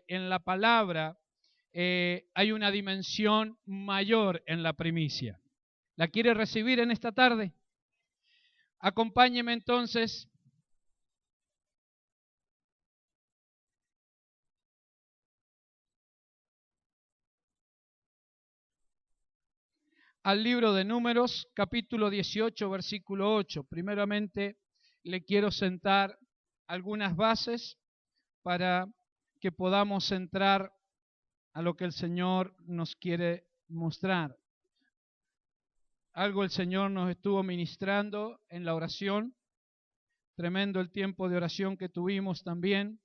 en la palabra hay una dimensión mayor en la primicia. ¿La quiere recibir en esta tarde? Acompáñeme entonces al libro de Números, capítulo 18, versículo 8. Primeramente, le quiero sentar algunas bases para que podamos entrar a lo que el Señor nos quiere mostrar. Algo el Señor nos estuvo ministrando en la oración. Tremendo el tiempo de oración que tuvimos también.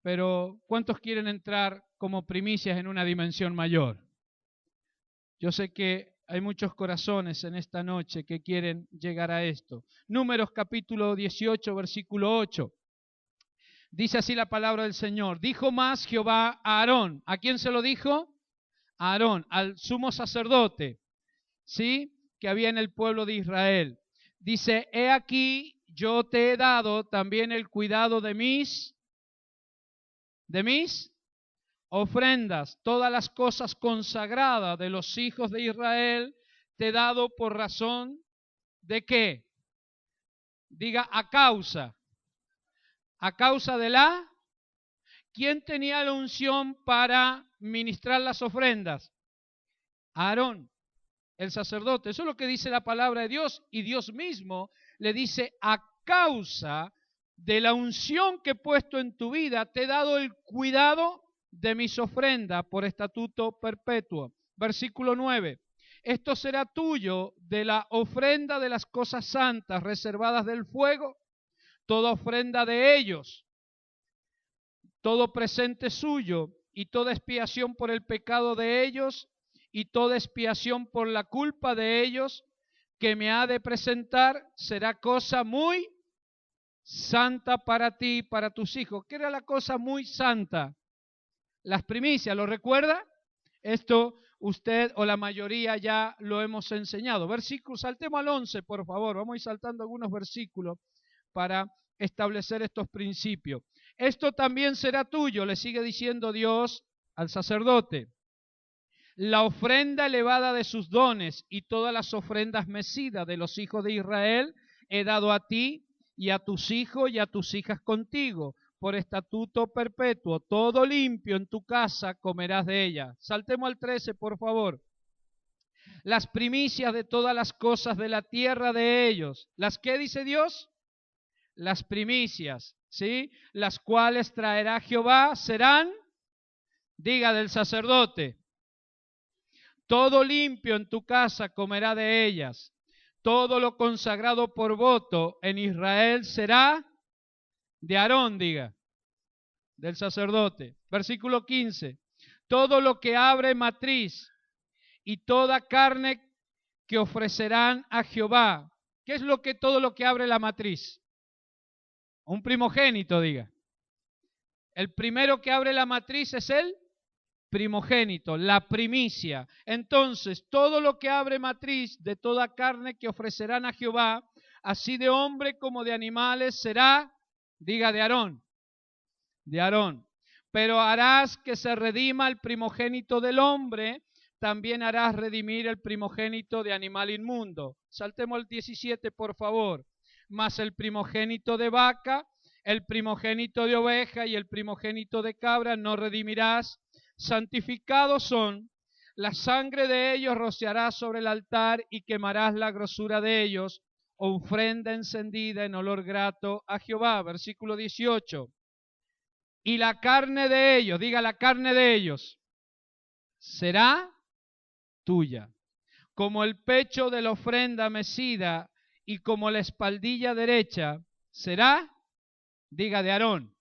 Pero ¿cuántos quieren entrar como primicias en una dimensión mayor? Yo sé que hay muchos corazones en esta noche que quieren llegar a esto. Números capítulo 18, versículo 8. Dice así la palabra del Señor. Dijo más Jehová a Aarón. ¿A quién se lo dijo? A Aarón, al sumo sacerdote, ¿sí? Que había en el pueblo de Israel. Dice, he aquí, yo te he dado también el cuidado de mis ofrendas, todas las cosas consagradas de los hijos de Israel, te he dado por razón de qué. Diga, a causa de la. ¿Quién tenía la unción para ministrar las ofrendas? Aarón, el sacerdote. Eso es lo que dice la palabra de Dios, y Dios mismo le dice, a causa de la unción que he puesto en tu vida, te he dado el cuidado de mis ofrendas por estatuto perpetuo. Versículo 9. Esto será tuyo de la ofrenda de las cosas santas reservadas del fuego, toda ofrenda de ellos, todo presente suyo y toda expiación por el pecado de ellos y toda expiación por la culpa de ellos que me ha de presentar será cosa muy santa para ti y para tus hijos. ¿Qué era la cosa muy santa? Las primicias, ¿lo recuerda? Esto usted o la mayoría ya lo hemos enseñado. Versículos, saltemos al 11, por favor. Vamos a ir saltando algunos versículos para establecer estos principios. Esto también será tuyo, le sigue diciendo Dios al sacerdote. La ofrenda elevada de sus dones y todas las ofrendas mecidas de los hijos de Israel he dado a ti y a tus hijos y a tus hijas contigo, por estatuto perpetuo. Todo limpio en tu casa comerás de ella. Saltemos al 13, por favor. Las primicias de todas las cosas de la tierra de ellos. ¿Las qué dice Dios? Las primicias, ¿sí? Las cuales traerá Jehová serán, diga, del sacerdote. Todo limpio en tu casa comerá de ellas. Todo lo consagrado por voto en Israel será de Aarón, diga, del sacerdote. Versículo 15. Todo lo que abre matriz y toda carne que ofrecerán a Jehová. ¿Qué es lo que todo lo que abre la matriz? Un primogénito, diga. El primero que abre la matriz es el primogénito, la primicia. Entonces, todo lo que abre matriz de toda carne que ofrecerán a Jehová, así de hombre como de animales, será, diga, de Aarón. De Aarón. Pero harás que se redima el primogénito del hombre, también harás redimir el primogénito de animal inmundo. Saltemos al 17, por favor. Mas el primogénito de vaca, el primogénito de oveja y el primogénito de cabra no redimirás. Santificados son, la sangre de ellos rociarás sobre el altar y quemarás la grosura de ellos, ofrenda encendida en olor grato a Jehová. Versículo 18. Y la carne de ellos, diga, la carne de ellos, será tuya, como el pecho de la ofrenda mecida y como la espaldilla derecha, será, diga, de Aarón.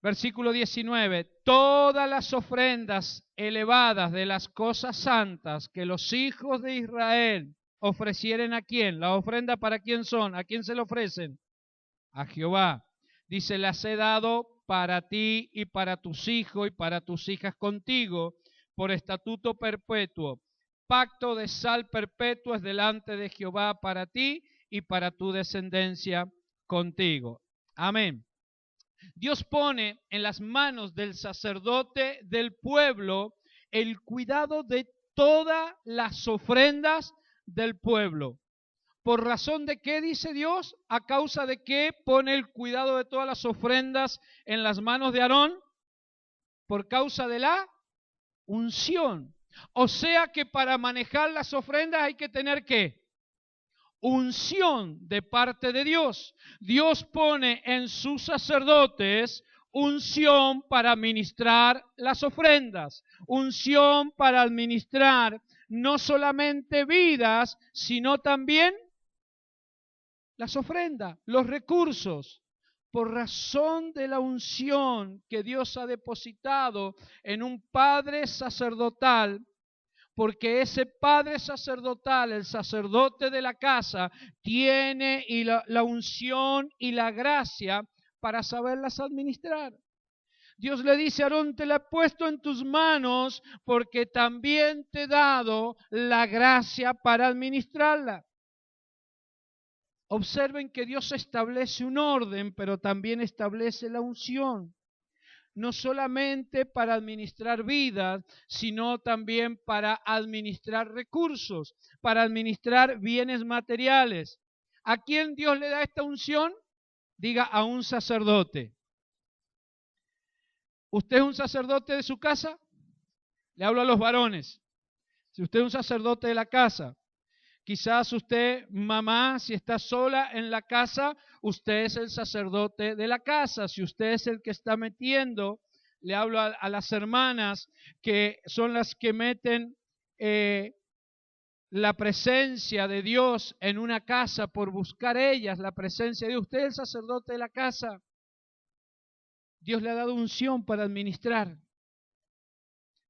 Versículo 19, todas las ofrendas elevadas de las cosas santas que los hijos de Israel ofrecieren a quién, la ofrenda para quién son, a quién se le ofrecen, a Jehová. Dice, las he dado para ti y para tus hijos y para tus hijas contigo, por estatuto perpetuo. Pacto de sal perpetuo es delante de Jehová para ti y para tu descendencia contigo. Amén. Dios pone en las manos del sacerdote del pueblo el cuidado de todas las ofrendas del pueblo. ¿Por razón de qué dice Dios? ¿A causa de qué pone el cuidado de todas las ofrendas en las manos de Aarón? Por causa de la unción. O sea que para manejar las ofrendas hay que tener ¿qué? Unción de parte de Dios. Dios pone en sus sacerdotes unción para administrar las ofrendas, unción para administrar no solamente vidas, sino también las ofrendas, los recursos. Por razón de la unción que Dios ha depositado en un padre sacerdotal, porque ese padre sacerdotal, el sacerdote de la casa, tiene la unción y la gracia para saberlas administrar. Dios le dice a Aarón, te la he puesto en tus manos porque también te he dado la gracia para administrarla. Observen que Dios establece un orden, pero también establece la unción. No solamente para administrar vidas, sino también para administrar recursos, para administrar bienes materiales. ¿A quién Dios le da esta unción? Diga, a un sacerdote. ¿Usted es un sacerdote de su casa? Le hablo a los varones. Si usted es un sacerdote de la casa, quizás usted, mamá, si está sola en la casa, usted es el sacerdote de la casa. Si usted es el que está metiendo, le hablo a las hermanas que son las que meten la presencia de Dios en una casa por buscar ellas la presencia de Dios. Usted es el sacerdote de la casa. Dios le ha dado unción para administrar.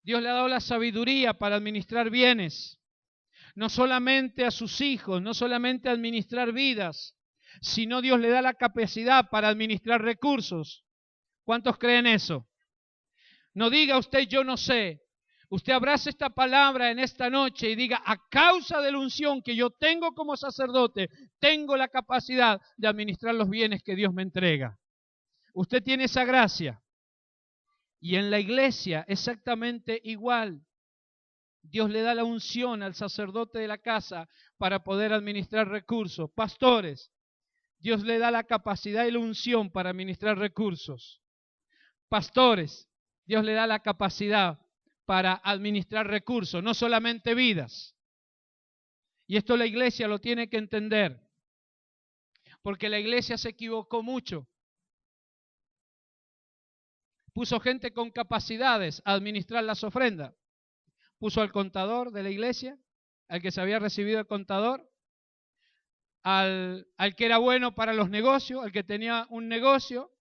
Dios le ha dado la sabiduría para administrar bienes. No solamente a sus hijos, no solamente administrar vidas, sino Dios le da la capacidad para administrar recursos. ¿Cuántos creen eso? No diga usted, yo no sé. Usted abrace esta palabra en esta noche y diga, a causa de la unción que yo tengo como sacerdote, tengo la capacidad de administrar los bienes que Dios me entrega. Usted tiene esa gracia. Y en la iglesia exactamente igual. Dios le da la unción al sacerdote de la casa para poder administrar recursos. Pastores, Dios le da la capacidad y la unción para administrar recursos. Pastores, Dios le da la capacidad para administrar recursos, no solamente vidas. Y esto la iglesia lo tiene que entender, porque la iglesia se equivocó mucho. Puso gente con capacidades a administrar las ofrendas. Puso al contador de la iglesia, al que se había recibido el contador, al que era bueno para los negocios, al que tenía un negocio.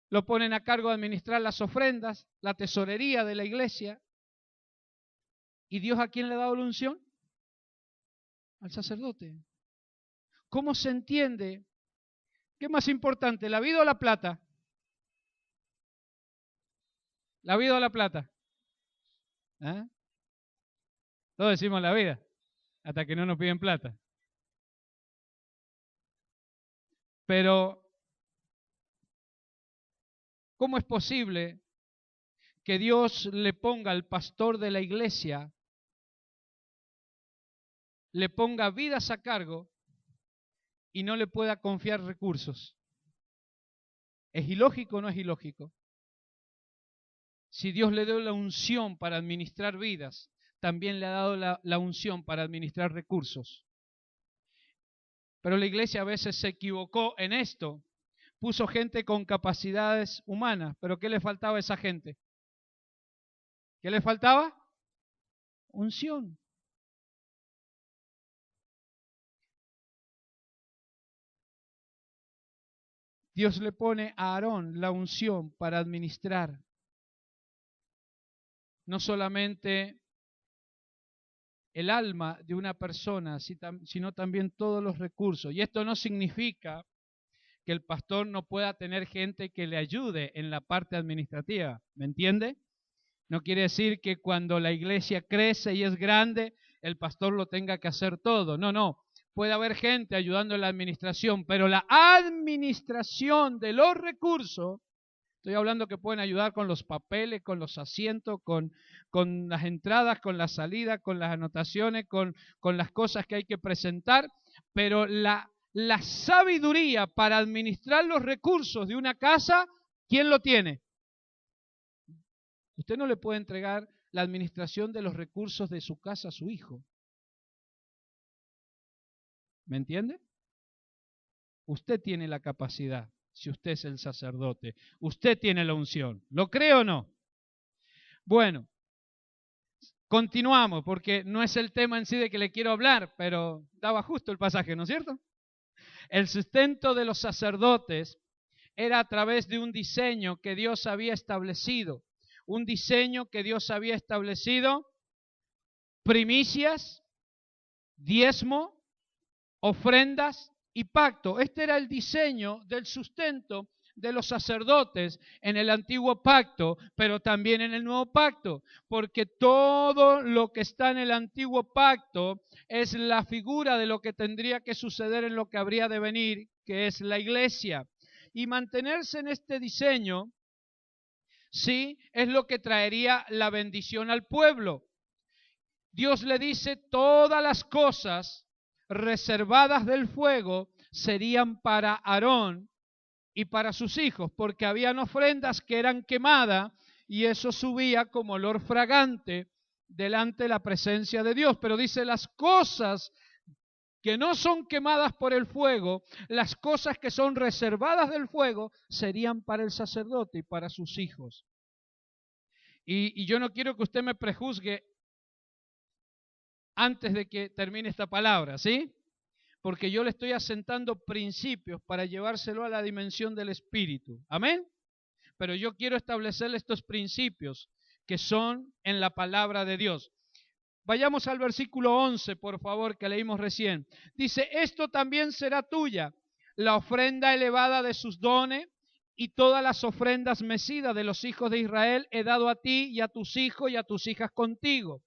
Lo ponen a cargo de administrar las ofrendas, la tesorería de la iglesia. ¿Y Dios a quién le ha dado la unción? Al sacerdote. ¿Cómo se entiende? ¿Qué es más importante, la vida o la plata? ¿La vida o la plata? ¿Ah? Todos decimos la vida, hasta que no nos piden plata. Pero, ¿cómo es posible que Dios le ponga al pastor de la iglesia, le ponga vidas a cargo y no le pueda confiar recursos? ¿Es ilógico o no es ilógico? Si Dios le dio la unción para administrar vidas, también le ha dado la unción para administrar recursos. Pero la iglesia a veces se equivocó en esto. Puso gente con capacidades humanas, pero ¿qué le faltaba a esa gente? ¿Qué le faltaba? Unción. Dios le pone a Aarón la unción para administrar no solamente el alma de una persona, sino también todos los recursos. Y esto no significa que el pastor no pueda tener gente que le ayude en la parte administrativa, ¿me entiende? No quiere decir que cuando la iglesia crece y es grande, el pastor lo tenga que hacer todo. No, no. puede haber gente ayudando en la administración, pero la administración de los recursos, estoy hablando que pueden ayudar con los papeles, con los asientos, con las entradas, con la salida, con las anotaciones, con las cosas que hay que presentar, pero la sabiduría para administrar los recursos de una casa, ¿quién lo tiene? Usted no le puede entregar la administración de los recursos de su casa a su hijo. ¿Me entiende? Usted tiene la capacidad, si usted es el sacerdote. Usted tiene la unción. ¿Lo cree o no? Bueno, continuamos, porque no es el tema en sí de que le quiero hablar, pero daba justo el pasaje, ¿no es cierto? El sustento de los sacerdotes era a través de un diseño que Dios había establecido. Un diseño que Dios había establecido, primicias, diezmo, ofrendas y pacto. Este era el diseño del sustento de los sacerdotes en el antiguo pacto, pero también en el nuevo pacto, porque todo lo que está en el antiguo pacto es la figura de lo que tendría que suceder en lo que habría de venir, que es la iglesia. Y mantenerse en este diseño, sí, es lo que traería la bendición al pueblo. Dios le dice, todas las cosas reservadas del fuego serían para Aarón y para sus hijos, porque habían ofrendas que eran quemadas y eso subía como olor fragante delante de la presencia de Dios. Pero dice, las cosas que no son quemadas por el fuego, las cosas que son reservadas del fuego, serían para el sacerdote y para sus hijos. Y yo no quiero que usted me prejuzgue antes de que termine esta palabra, ¿sí? Porque yo le estoy asentando principios para llevárselo a la dimensión del Espíritu. ¿Amén? Pero yo quiero establecerle estos principios que son en la palabra de Dios. Vayamos al versículo 11, por favor, que leímos recién. Dice, esto también será tuya, la ofrenda elevada de sus dones y todas las ofrendas mecidas de los hijos de Israel he dado a ti y a tus hijos y a tus hijas contigo.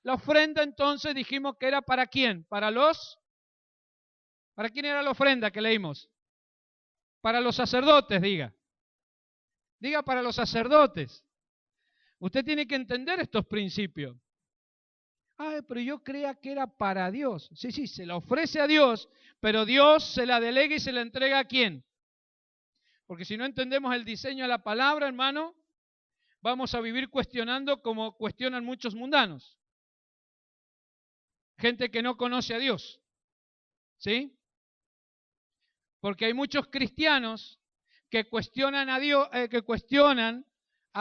La ofrenda entonces dijimos que era ¿para quién? ¿Para quién era la ofrenda que leímos? Para los sacerdotes, diga. Diga para los sacerdotes. Usted tiene que entender estos principios. Ay, pero yo creía que era para Dios. Sí, se la ofrece a Dios, pero Dios se la delega y se la entrega ¿a quién? Porque si no entendemos el diseño de la palabra, hermano, vamos a vivir cuestionando como cuestionan muchos mundanos. Gente que no conoce a Dios. ¿Sí? Porque hay muchos cristianos que cuestionan a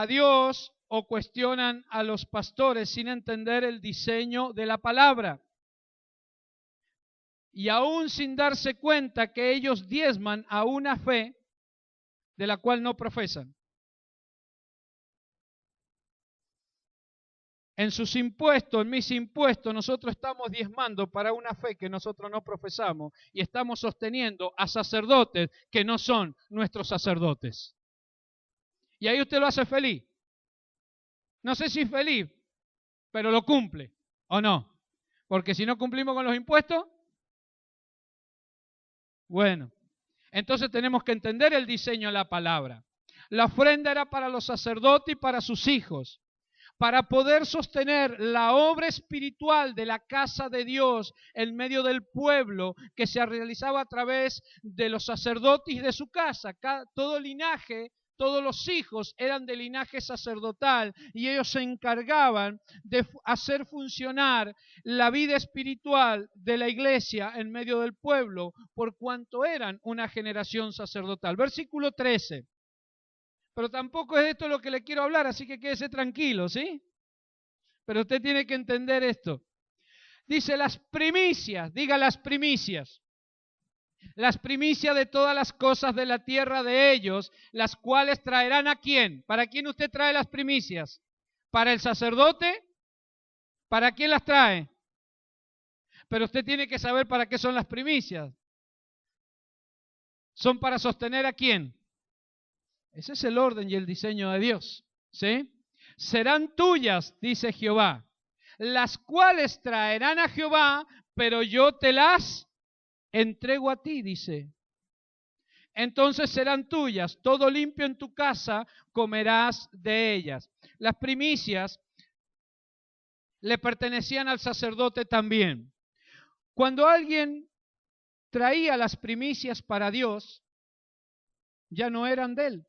Dios, o cuestionan a los pastores sin entender el diseño de la palabra. Y aún sin darse cuenta que ellos diezman a una fe de la cual no profesan. En sus impuestos, en mis impuestos, nosotros estamos diezmando para una fe que nosotros no profesamos y estamos sosteniendo a sacerdotes que no son nuestros sacerdotes. Y ahí usted lo hace feliz. No sé si feliz, pero lo cumple o no. Porque si no cumplimos con los impuestos, bueno, entonces tenemos que entender el diseño de la palabra. La ofrenda era para los sacerdotes y para sus hijos, para poder sostener la obra espiritual de la casa de Dios en medio del pueblo que se realizaba a través de los sacerdotes y de su casa. Todo linaje, todos los hijos eran de linaje sacerdotal y ellos se encargaban de hacer funcionar la vida espiritual de la iglesia en medio del pueblo por cuanto eran una generación sacerdotal. Versículo 13. Pero tampoco es esto lo que le quiero hablar, así que quédese tranquilo, ¿sí? Pero usted tiene que entender esto. Dice las primicias, diga las primicias. Las primicias de todas las cosas de la tierra de ellos, las cuales traerán ¿a quién? ¿Para quién usted trae las primicias? ¿Para el sacerdote? ¿Para quién las trae? Pero usted tiene que saber para qué son las primicias. ¿Son para sostener a quién? Ese es el orden y el diseño de Dios, ¿sí? Serán tuyas, dice Jehová, las cuales traerán a Jehová, pero yo te las entrego a ti, dice. Entonces serán tuyas, todo limpio en tu casa, comerás de ellas. Las primicias le pertenecían al sacerdote también. Cuando alguien traía las primicias para Dios, ya no eran de él.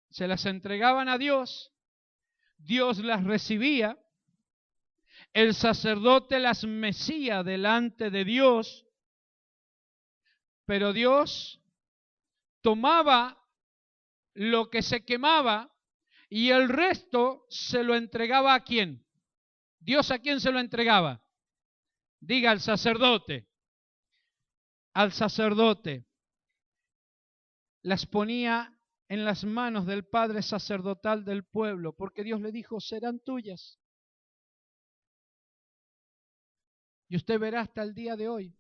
Se las entregaban a Dios, Dios las recibía, el sacerdote las mecía delante de Dios, pero Dios tomaba lo que se quemaba y el resto se lo entregaba ¿a quién? ¿Dios a quién se lo entregaba? Diga al sacerdote. Al sacerdote. Las ponía en las manos del padre sacerdotal del pueblo, porque Dios le dijo, serán tuyas. Y usted verá hasta el día de hoy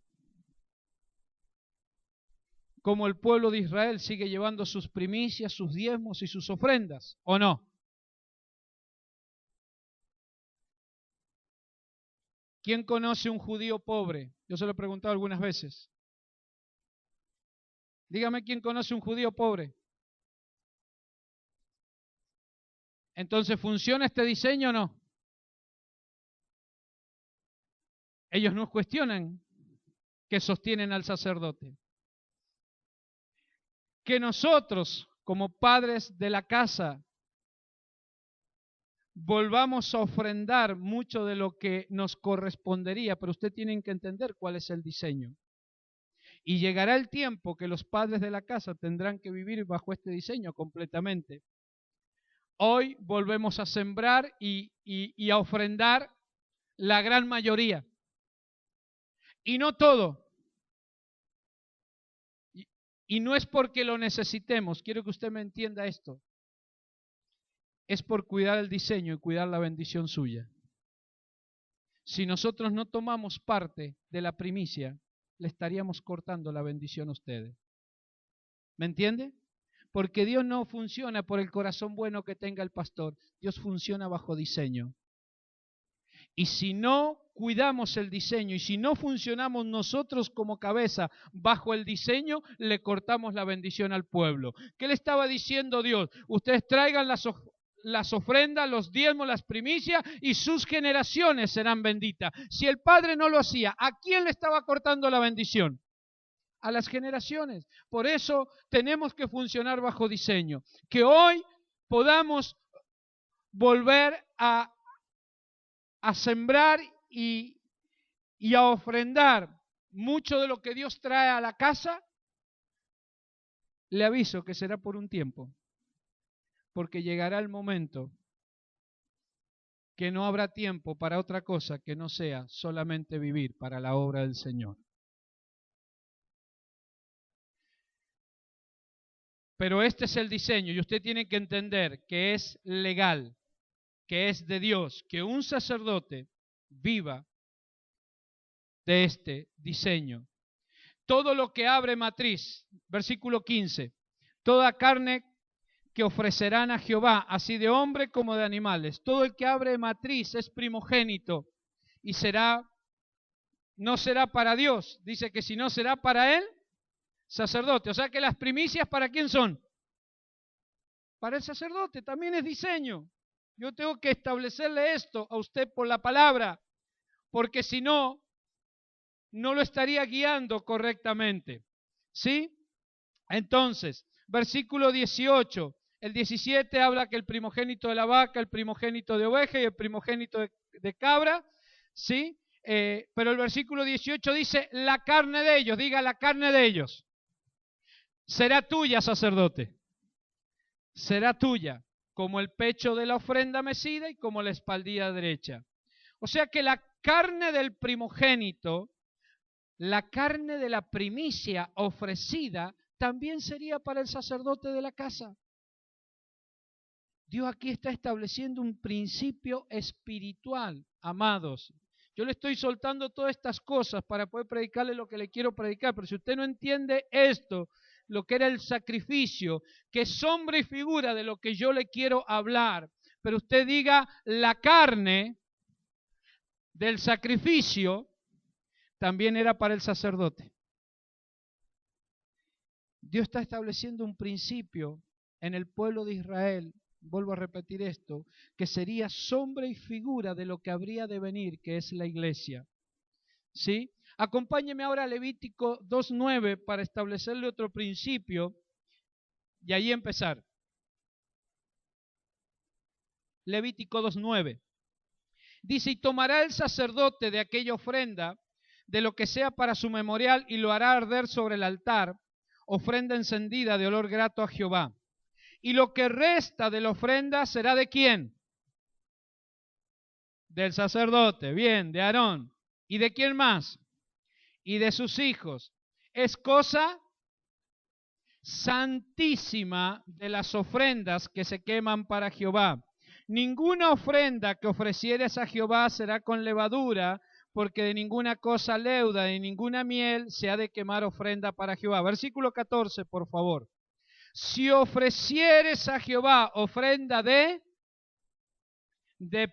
cómo el pueblo de Israel sigue llevando sus primicias, sus diezmos y sus ofrendas, ¿o no? ¿Quién conoce un judío pobre? Yo se lo he preguntado algunas veces. Dígame quién conoce un judío pobre. Entonces, ¿funciona este diseño o no? Ellos no cuestionan que sostienen al sacerdote. Que nosotros, como padres de la casa, volvamos a ofrendar mucho de lo que nos correspondería, pero usted tiene que entender cuál es el diseño. Y llegará el tiempo que los padres de la casa tendrán que vivir bajo este diseño completamente. Hoy volvemos a sembrar y a ofrendar la gran mayoría. Y no todo. Y no es porque lo necesitemos, quiero que usted me entienda esto. Es por cuidar el diseño y cuidar la bendición suya. Si nosotros no tomamos parte de la primicia, le estaríamos cortando la bendición a ustedes. ¿Me entiende? Porque Dios no funciona por el corazón bueno que tenga el pastor. Dios funciona bajo diseño. Y si no cuidamos el diseño y si no funcionamos nosotros como cabeza bajo el diseño, le cortamos la bendición al pueblo. ¿Qué le estaba diciendo Dios? Ustedes traigan las ofrendas, los diezmos, las primicias y sus generaciones serán benditas. Si el Padre no lo hacía, ¿a quién le estaba cortando la bendición? A las generaciones. Por eso tenemos que funcionar bajo diseño. Que hoy podamos volver a sembrar y a ofrendar mucho de lo que Dios trae a la casa, le aviso que será por un tiempo, porque llegará el momento que no habrá tiempo para otra cosa que no sea solamente vivir para la obra del Señor. Pero este es el diseño y usted tiene que entender que es legal, que es de Dios, que un sacerdote viva de este diseño. Todo lo que abre matriz, versículo 15, toda carne que ofrecerán a Jehová, así de hombre como de animales. Todo el que abre matriz es primogénito y no será para Dios. Dice que si no será para él, sacerdote. O sea que las primicias, ¿para quién son? Para el sacerdote, también es diseño. Yo tengo que establecerle esto a usted por la palabra, porque si no, no lo estaría guiando correctamente. ¿Sí? Entonces, versículo 18, el 17 habla que el primogénito de la vaca, el primogénito de oveja y el primogénito de cabra, ¿sí? Pero el versículo 18 dice, la carne de ellos, diga la carne de ellos, será tuya, sacerdote, será tuya, como el pecho de la ofrenda mecida y como la espaldilla derecha. O sea que la carne del primogénito, la carne de la primicia ofrecida, también sería para el sacerdote de la casa. Dios aquí está estableciendo un principio espiritual, amados. Yo le estoy soltando todas estas cosas para poder predicarle lo que le quiero predicar, pero si usted no entiende esto, lo que era el sacrificio, que es sombra y figura de lo que yo le quiero hablar, pero usted diga la carne del sacrificio, también era para el sacerdote. Dios está estableciendo un principio en el pueblo de Israel, vuelvo a repetir esto, que sería sombra y figura de lo que habría de venir, que es la iglesia. ¿Sí? Acompáñeme ahora a Levítico 2:9 para establecerle otro principio y ahí empezar. Levítico 2:9. Dice, y tomará el sacerdote de aquella ofrenda, de lo que sea para su memorial, y lo hará arder sobre el altar, ofrenda encendida de olor grato a Jehová. Y lo que resta de la ofrenda será ¿de quién? Del sacerdote, bien, de Aarón. ¿Y de quién más? Y de sus hijos. Es cosa santísima de las ofrendas que se queman para Jehová. Ninguna ofrenda que ofrecieres a Jehová será con levadura, porque de ninguna cosa leuda, de ninguna miel se ha de quemar ofrenda para Jehová. Versículo 14, por favor. Si ofrecieres a Jehová ofrenda de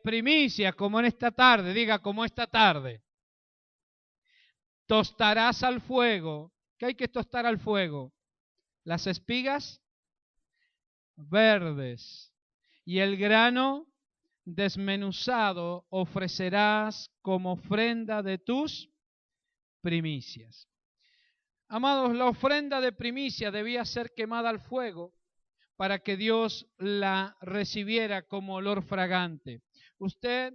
primicia, como en esta tarde, diga como esta tarde, tostarás al fuego. ¿Qué hay que tostar al fuego? Las espigas verdes y el grano desmenuzado ofrecerás como ofrenda de tus primicias. Amados, la ofrenda de primicia debía ser quemada al fuego para que Dios la recibiera como olor fragante. Usted,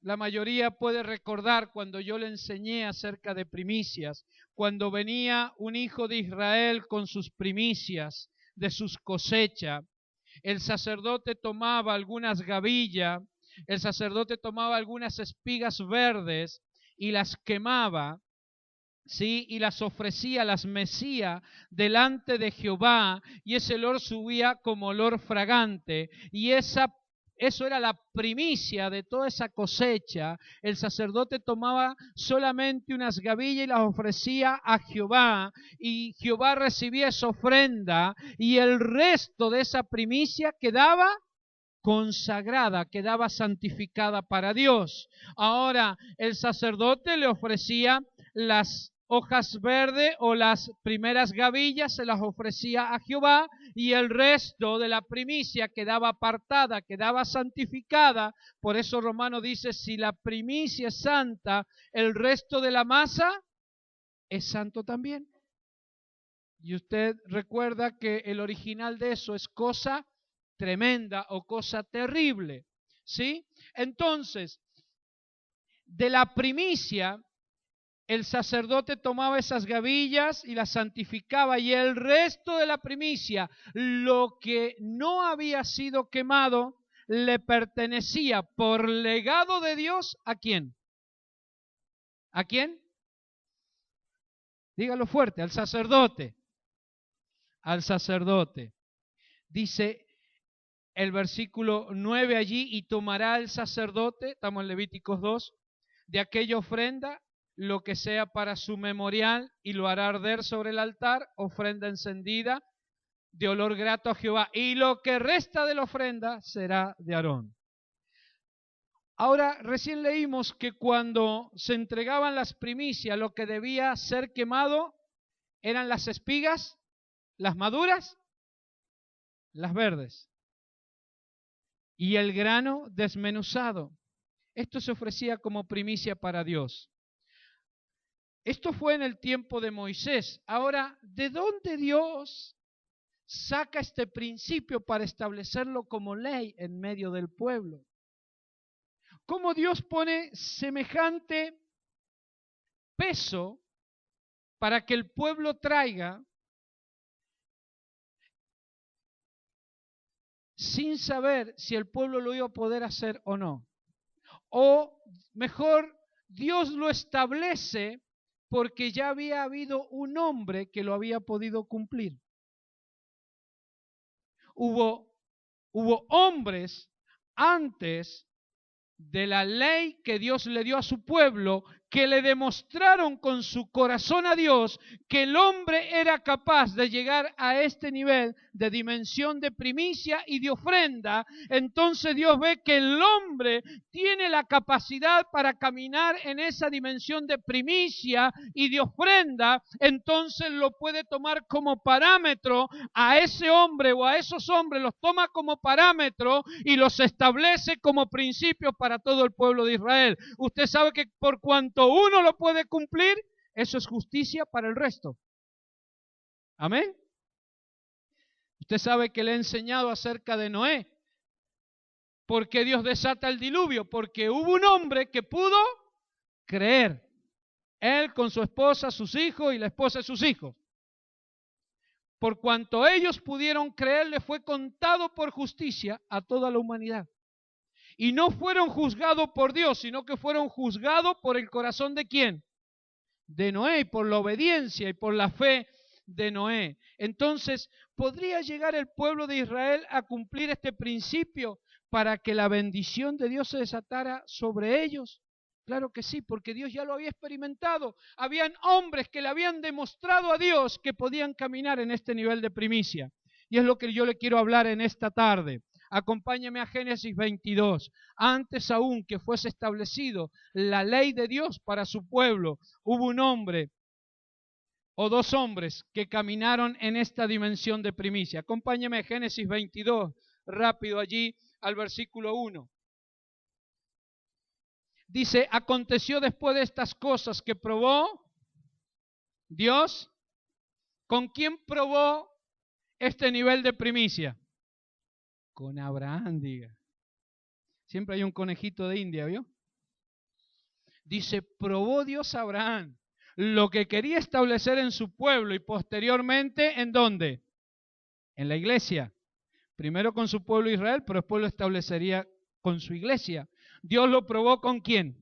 la mayoría puede recordar cuando yo le enseñé acerca de primicias, cuando venía un hijo de Israel con sus primicias de sus cosechas, el sacerdote tomaba algunas gavillas, el sacerdote tomaba algunas espigas verdes y las quemaba, ¿sí? Y las ofrecía, las mecía delante de Jehová, y ese olor subía como olor fragante, y eso era la primicia de toda esa cosecha. El sacerdote tomaba solamente unas gavillas y las ofrecía a Jehová, y Jehová recibía esa ofrenda, y el resto de esa primicia quedaba consagrada, quedaba santificada para Dios. Ahora el sacerdote le ofrecía las hojas verdes o las primeras gavillas, se las ofrecía a Jehová, y el resto de la primicia quedaba apartada, quedaba santificada. Por eso Romano dice, si la primicia es santa, el resto de la masa es santo también. Y usted recuerda que el original de eso es cosa tremenda o cosa terrible, ¿sí? Entonces, de la primicia, el sacerdote tomaba esas gavillas y las santificaba, y el resto de la primicia, lo que no había sido quemado, le pertenecía por legado de Dios, ¿a quién? ¿A quién? Dígalo fuerte, al sacerdote. Al sacerdote. Dice el versículo 9 allí, y tomará el sacerdote, estamos en Levíticos 2, de aquella ofrenda lo que sea para su memorial, y lo hará arder sobre el altar, ofrenda encendida de olor grato a Jehová, y lo que resta de la ofrenda será de Aarón. Ahora, recién leímos que cuando se entregaban las primicias, lo que debía ser quemado eran las espigas, las maduras, las verdes, y el grano desmenuzado. Esto se ofrecía como primicia para Dios. Esto fue en el tiempo de Moisés. Ahora, ¿de dónde Dios saca este principio para establecerlo como ley en medio del pueblo? ¿Cómo Dios pone semejante peso para que el pueblo traiga sin saber si el pueblo lo iba a poder hacer o no? O mejor, Dios lo establece porque ya había habido un hombre que lo había podido cumplir. Hubo hombres antes de la ley que Dios le dio a su pueblo que le demostraron con su corazón a Dios que el hombre era capaz de llegar a este nivel de dimensión de primicia y de ofrenda, entonces Dios ve que el hombre tiene la capacidad para caminar en esa dimensión de primicia y de ofrenda, entonces lo puede tomar como parámetro a ese hombre o a esos hombres, los toma como parámetro y los establece como principio para todo el pueblo de Israel. Usted sabe que por cuanto uno lo puede cumplir, eso es justicia para el resto. Amén. Usted sabe que le he enseñado acerca de Noé. ¿Por qué Dios desata el diluvio? Porque hubo un hombre que pudo creer. Él con su esposa, sus hijos y la esposa de sus hijos. Por cuanto ellos pudieron creer, le fue contado por justicia a toda la humanidad. Y no fueron juzgados por Dios, sino que fueron juzgados por el corazón de ¿quién? De Noé, y por la obediencia y por la fe de Noé. Entonces, ¿podría llegar el pueblo de Israel a cumplir este principio para que la bendición de Dios se desatara sobre ellos? Claro que sí, porque Dios ya lo había experimentado. Habían hombres que le habían demostrado a Dios que podían caminar en este nivel de primicia. Y es lo que yo le quiero hablar en esta tarde. Acompáñame a Génesis 22. Antes aún que fuese establecido la ley de Dios para su pueblo, hubo un hombre o dos hombres que caminaron en esta dimensión de primicia. Acompáñame a Génesis 22, rápido allí al versículo 1. Dice, aconteció después de estas cosas que probó Dios. ¿Con quién probó este nivel de primicia? Con Abraham, diga. Siempre hay un conejito de India, ¿vio? Dice, probó Dios a Abraham lo que quería establecer en su pueblo y posteriormente, ¿en dónde? En la iglesia. Primero con su pueblo Israel, pero después lo establecería con su iglesia. Dios lo probó ¿con quién?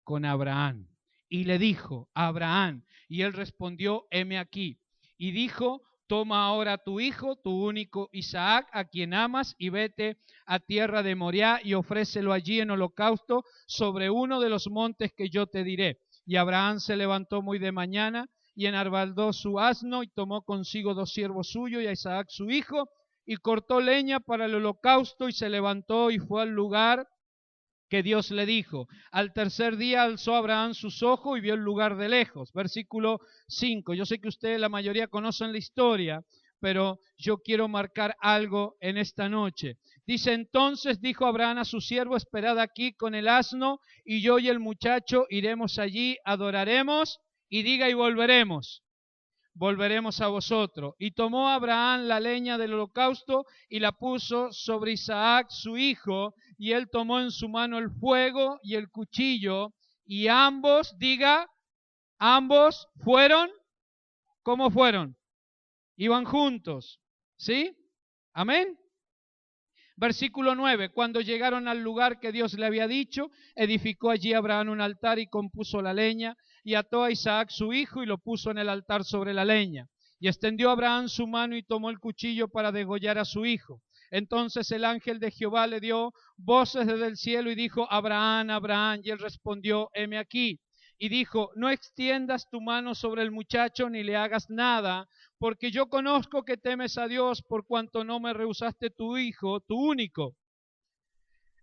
Con Abraham. Y le dijo, Abraham, y él respondió, heme aquí. Y dijo, toma ahora tu hijo, tu único Isaac, a quien amas, y vete a tierra de Moriah y ofrécelo allí en holocausto sobre uno de los montes que yo te diré. Y Abraham se levantó muy de mañana y enarbaldó su asno y tomó consigo 2 siervos suyos y a Isaac su hijo y cortó leña para el holocausto y se levantó y fue al lugar que Dios le dijo. Al tercer día alzó Abraham sus ojos y vio el lugar de lejos. Versículo 5. Yo sé que ustedes la mayoría conocen la historia, pero yo quiero marcar algo en esta noche. Dice, entonces dijo Abraham a su siervo, esperad aquí con el asno, y yo y el muchacho iremos allí, adoraremos, y diga y volveremos. Volveremos a vosotros. Y tomó Abraham la leña del holocausto y la puso sobre Isaac su hijo, y él tomó en su mano el fuego y el cuchillo, y ambos, diga, ambos fueron, ¿cómo fueron? Iban juntos, ¿sí? Amén. Versículo 9, cuando llegaron al lugar que Dios le había dicho, edificó allí Abraham un altar y compuso la leña, y ató a Isaac su hijo y lo puso en el altar sobre la leña. Y extendió Abraham su mano y tomó el cuchillo para degollar a su hijo. Entonces el ángel de Jehová le dio voces desde el cielo y dijo, Abraham, Abraham, y él respondió, heme aquí. Y dijo, no extiendas tu mano sobre el muchacho ni le hagas nada, porque yo conozco que temes a Dios por cuanto no me rehusaste tu hijo, tu único.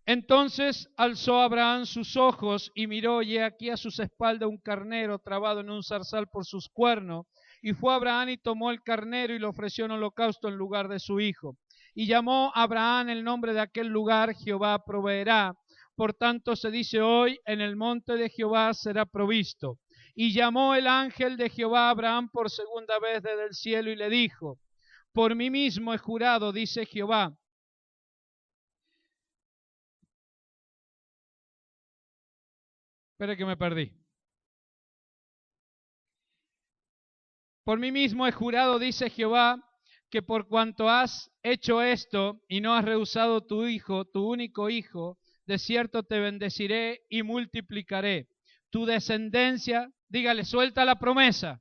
Entonces alzó Abraham sus ojos y miró, y he aquí a sus espaldas un carnero trabado en un zarzal por sus cuernos. Y fue Abraham y tomó el carnero y lo ofreció en holocausto en lugar de su hijo. Y llamó Abraham el nombre de aquel lugar, Jehová proveerá. Por tanto se dice hoy, en el monte de Jehová será provisto. Y llamó el ángel de Jehová a Abraham por segunda vez desde el cielo y le dijo, por mí mismo he jurado, dice Jehová. Espere que me perdí. Por mí mismo he jurado, dice Jehová, que por cuanto has hecho esto y no has rehusado tu hijo, tu único hijo, de cierto te bendeciré y multiplicaré. Tu descendencia, dígale, suelta la promesa.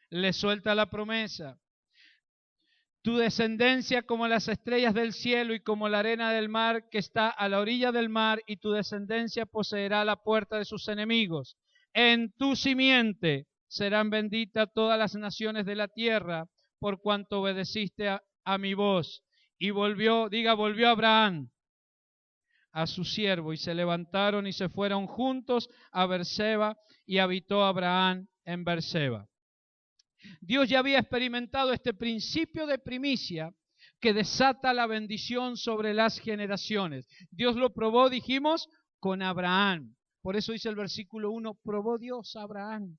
Le suelta la promesa. Tu descendencia como las estrellas del cielo y como la arena del mar que está a la orilla del mar, y tu descendencia poseerá la puerta de sus enemigos. En tu simiente serán benditas todas las naciones de la tierra, por cuanto obedeciste a mi voz. Y volvió Abraham a su siervo, y se levantaron y se fueron juntos a Berseba, y habitó Abraham en Berseba. Dios ya había experimentado este principio de primicia que desata la bendición sobre las generaciones. Dios lo probó, dijimos, con Abraham. Por eso dice el versículo 1, probó Dios a Abraham.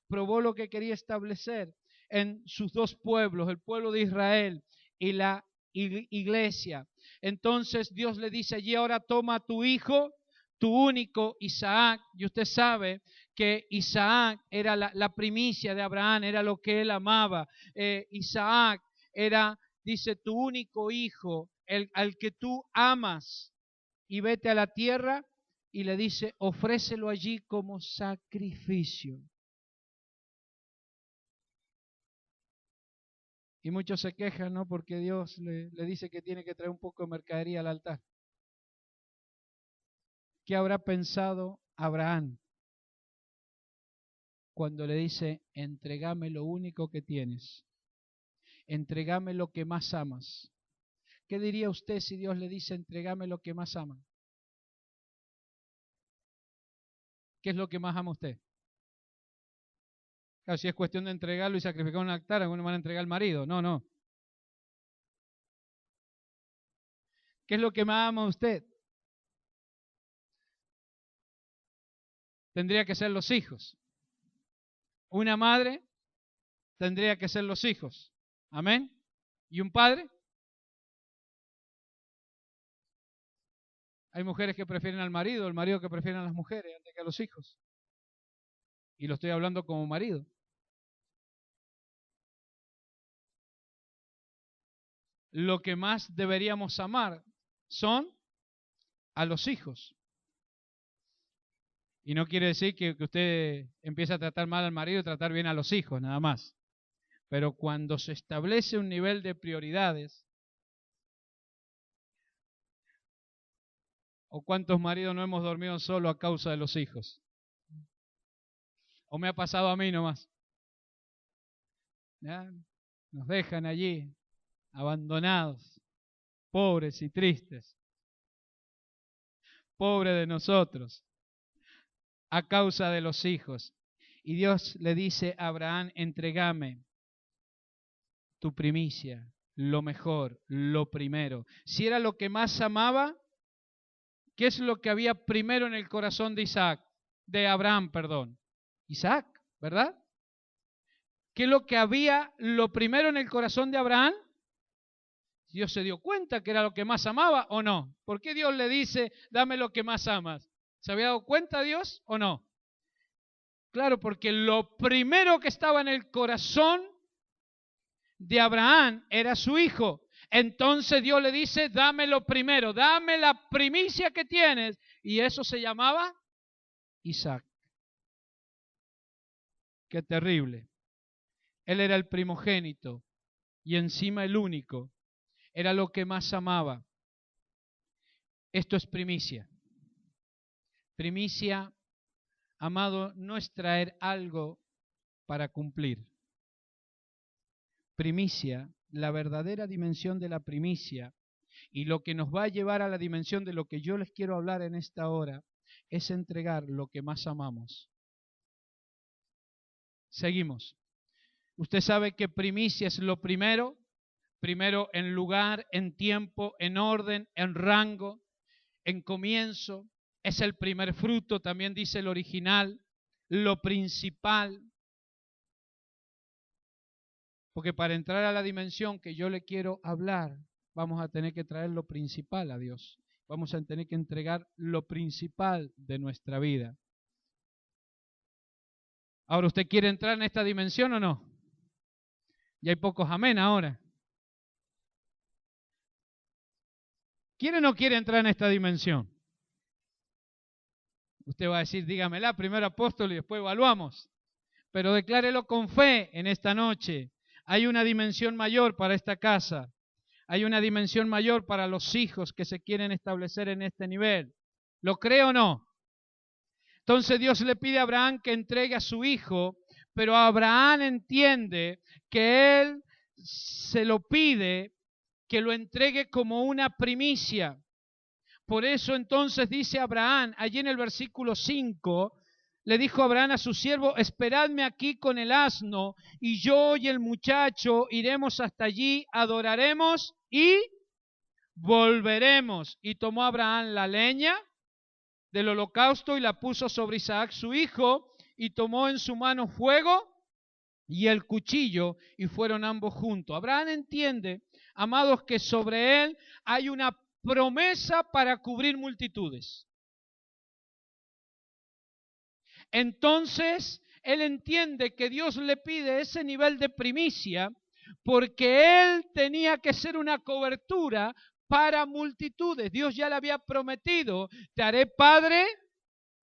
Probó lo que quería establecer en sus dos pueblos, el pueblo de Israel y la iglesia. Entonces Dios le dice allí, ahora toma a tu hijo, tu único Isaac, y usted sabe que Isaac era la primicia de Abraham, era lo que él amaba. Isaac era, dice, tu único hijo, al que tú amas, y vete a la tierra, y le dice, ofrécelo allí como sacrificio. Y muchos se quejan, ¿no? Porque Dios le dice que tiene que traer un poco de mercadería al altar. ¿Qué habrá pensado Abraham cuando le dice, entregame lo único que tienes, entregame lo que más amas? ¿Qué diría usted si Dios le dice, entregame lo que más ama? ¿Qué es lo que más ama usted? Claro, si es cuestión de entregarlo y sacrificar un altar, algunos van a entregar al marido. No. ¿Qué es lo que más ama usted? Tendría que ser los hijos. Una madre tendría que ser los hijos. Amén. ¿Y un padre? Hay mujeres que prefieren al marido, el marido que prefieren a las mujeres antes que a los hijos. Y lo estoy hablando como marido. Lo que más deberíamos amar son a los hijos. Y no quiere decir que usted empiece a tratar mal al marido y tratar bien a los hijos, nada más. Pero cuando se establece un nivel de prioridades, ¿o cuántos maridos no hemos dormido solo a causa de los hijos? ¿O me ha pasado a mí nomás? ¿Ya? Nos dejan allí, abandonados, pobres y tristes. Pobre de nosotros, a causa de los hijos. Y Dios le dice a Abraham, entregame tu primicia, lo mejor, lo primero. Si era lo que más amaba, ¿qué es lo que había primero en el corazón de Abraham? Isaac, ¿verdad? ¿Qué es lo que había lo primero en el corazón de Abraham? Dios se dio cuenta que era lo que más amaba o no. ¿Por qué Dios le dice, dame lo que más amas? ¿Se había dado cuenta Dios o no? Claro, porque lo primero que estaba en el corazón de Abraham era su hijo. Entonces Dios le dice, dame lo primero, dame la primicia que tienes. Y eso se llamaba Isaac. Qué terrible. Él era el primogénito y encima el único. Era lo que más amaba. Esto es primicia. Primicia, amado, no es traer algo para cumplir. Primicia, la verdadera dimensión de la primicia y lo que nos va a llevar a la dimensión de lo que yo les quiero hablar en esta hora es entregar lo que más amamos. Seguimos. Usted sabe que primicia es lo primero en lugar, en tiempo, en orden, en rango, en comienzo. Es el primer fruto, también dice el original, lo principal. Porque para entrar a la dimensión que yo le quiero hablar, vamos a tener que traer lo principal a Dios. Vamos a tener que entregar lo principal de nuestra vida. Ahora, ¿usted quiere entrar en esta dimensión o no? Y hay pocos amén ahora. ¿Quiere o no quiere entrar en esta dimensión? Usted va a decir, dígamela, primero apóstol y después evaluamos. Pero declárelo con fe en esta noche. Hay una dimensión mayor para esta casa. Hay una dimensión mayor para los hijos que se quieren establecer en este nivel. ¿Lo cree o no? Entonces Dios le pide a Abraham que entregue a su hijo, pero Abraham entiende que él se lo pide que lo entregue como una primicia. Por eso entonces dice Abraham, allí en el versículo 5, le dijo Abraham a su siervo, esperadme aquí con el asno, y yo y el muchacho iremos hasta allí, adoraremos y volveremos. Y tomó Abraham la leña del holocausto y la puso sobre Isaac su hijo, y tomó en su mano fuego y el cuchillo, y fueron ambos juntos. Abraham entiende, amados, que sobre él hay una promesa para cubrir multitudes. Entonces, él entiende que Dios le pide ese nivel de primicia porque él tenía que ser una cobertura para multitudes. Dios ya le había prometido, te haré padre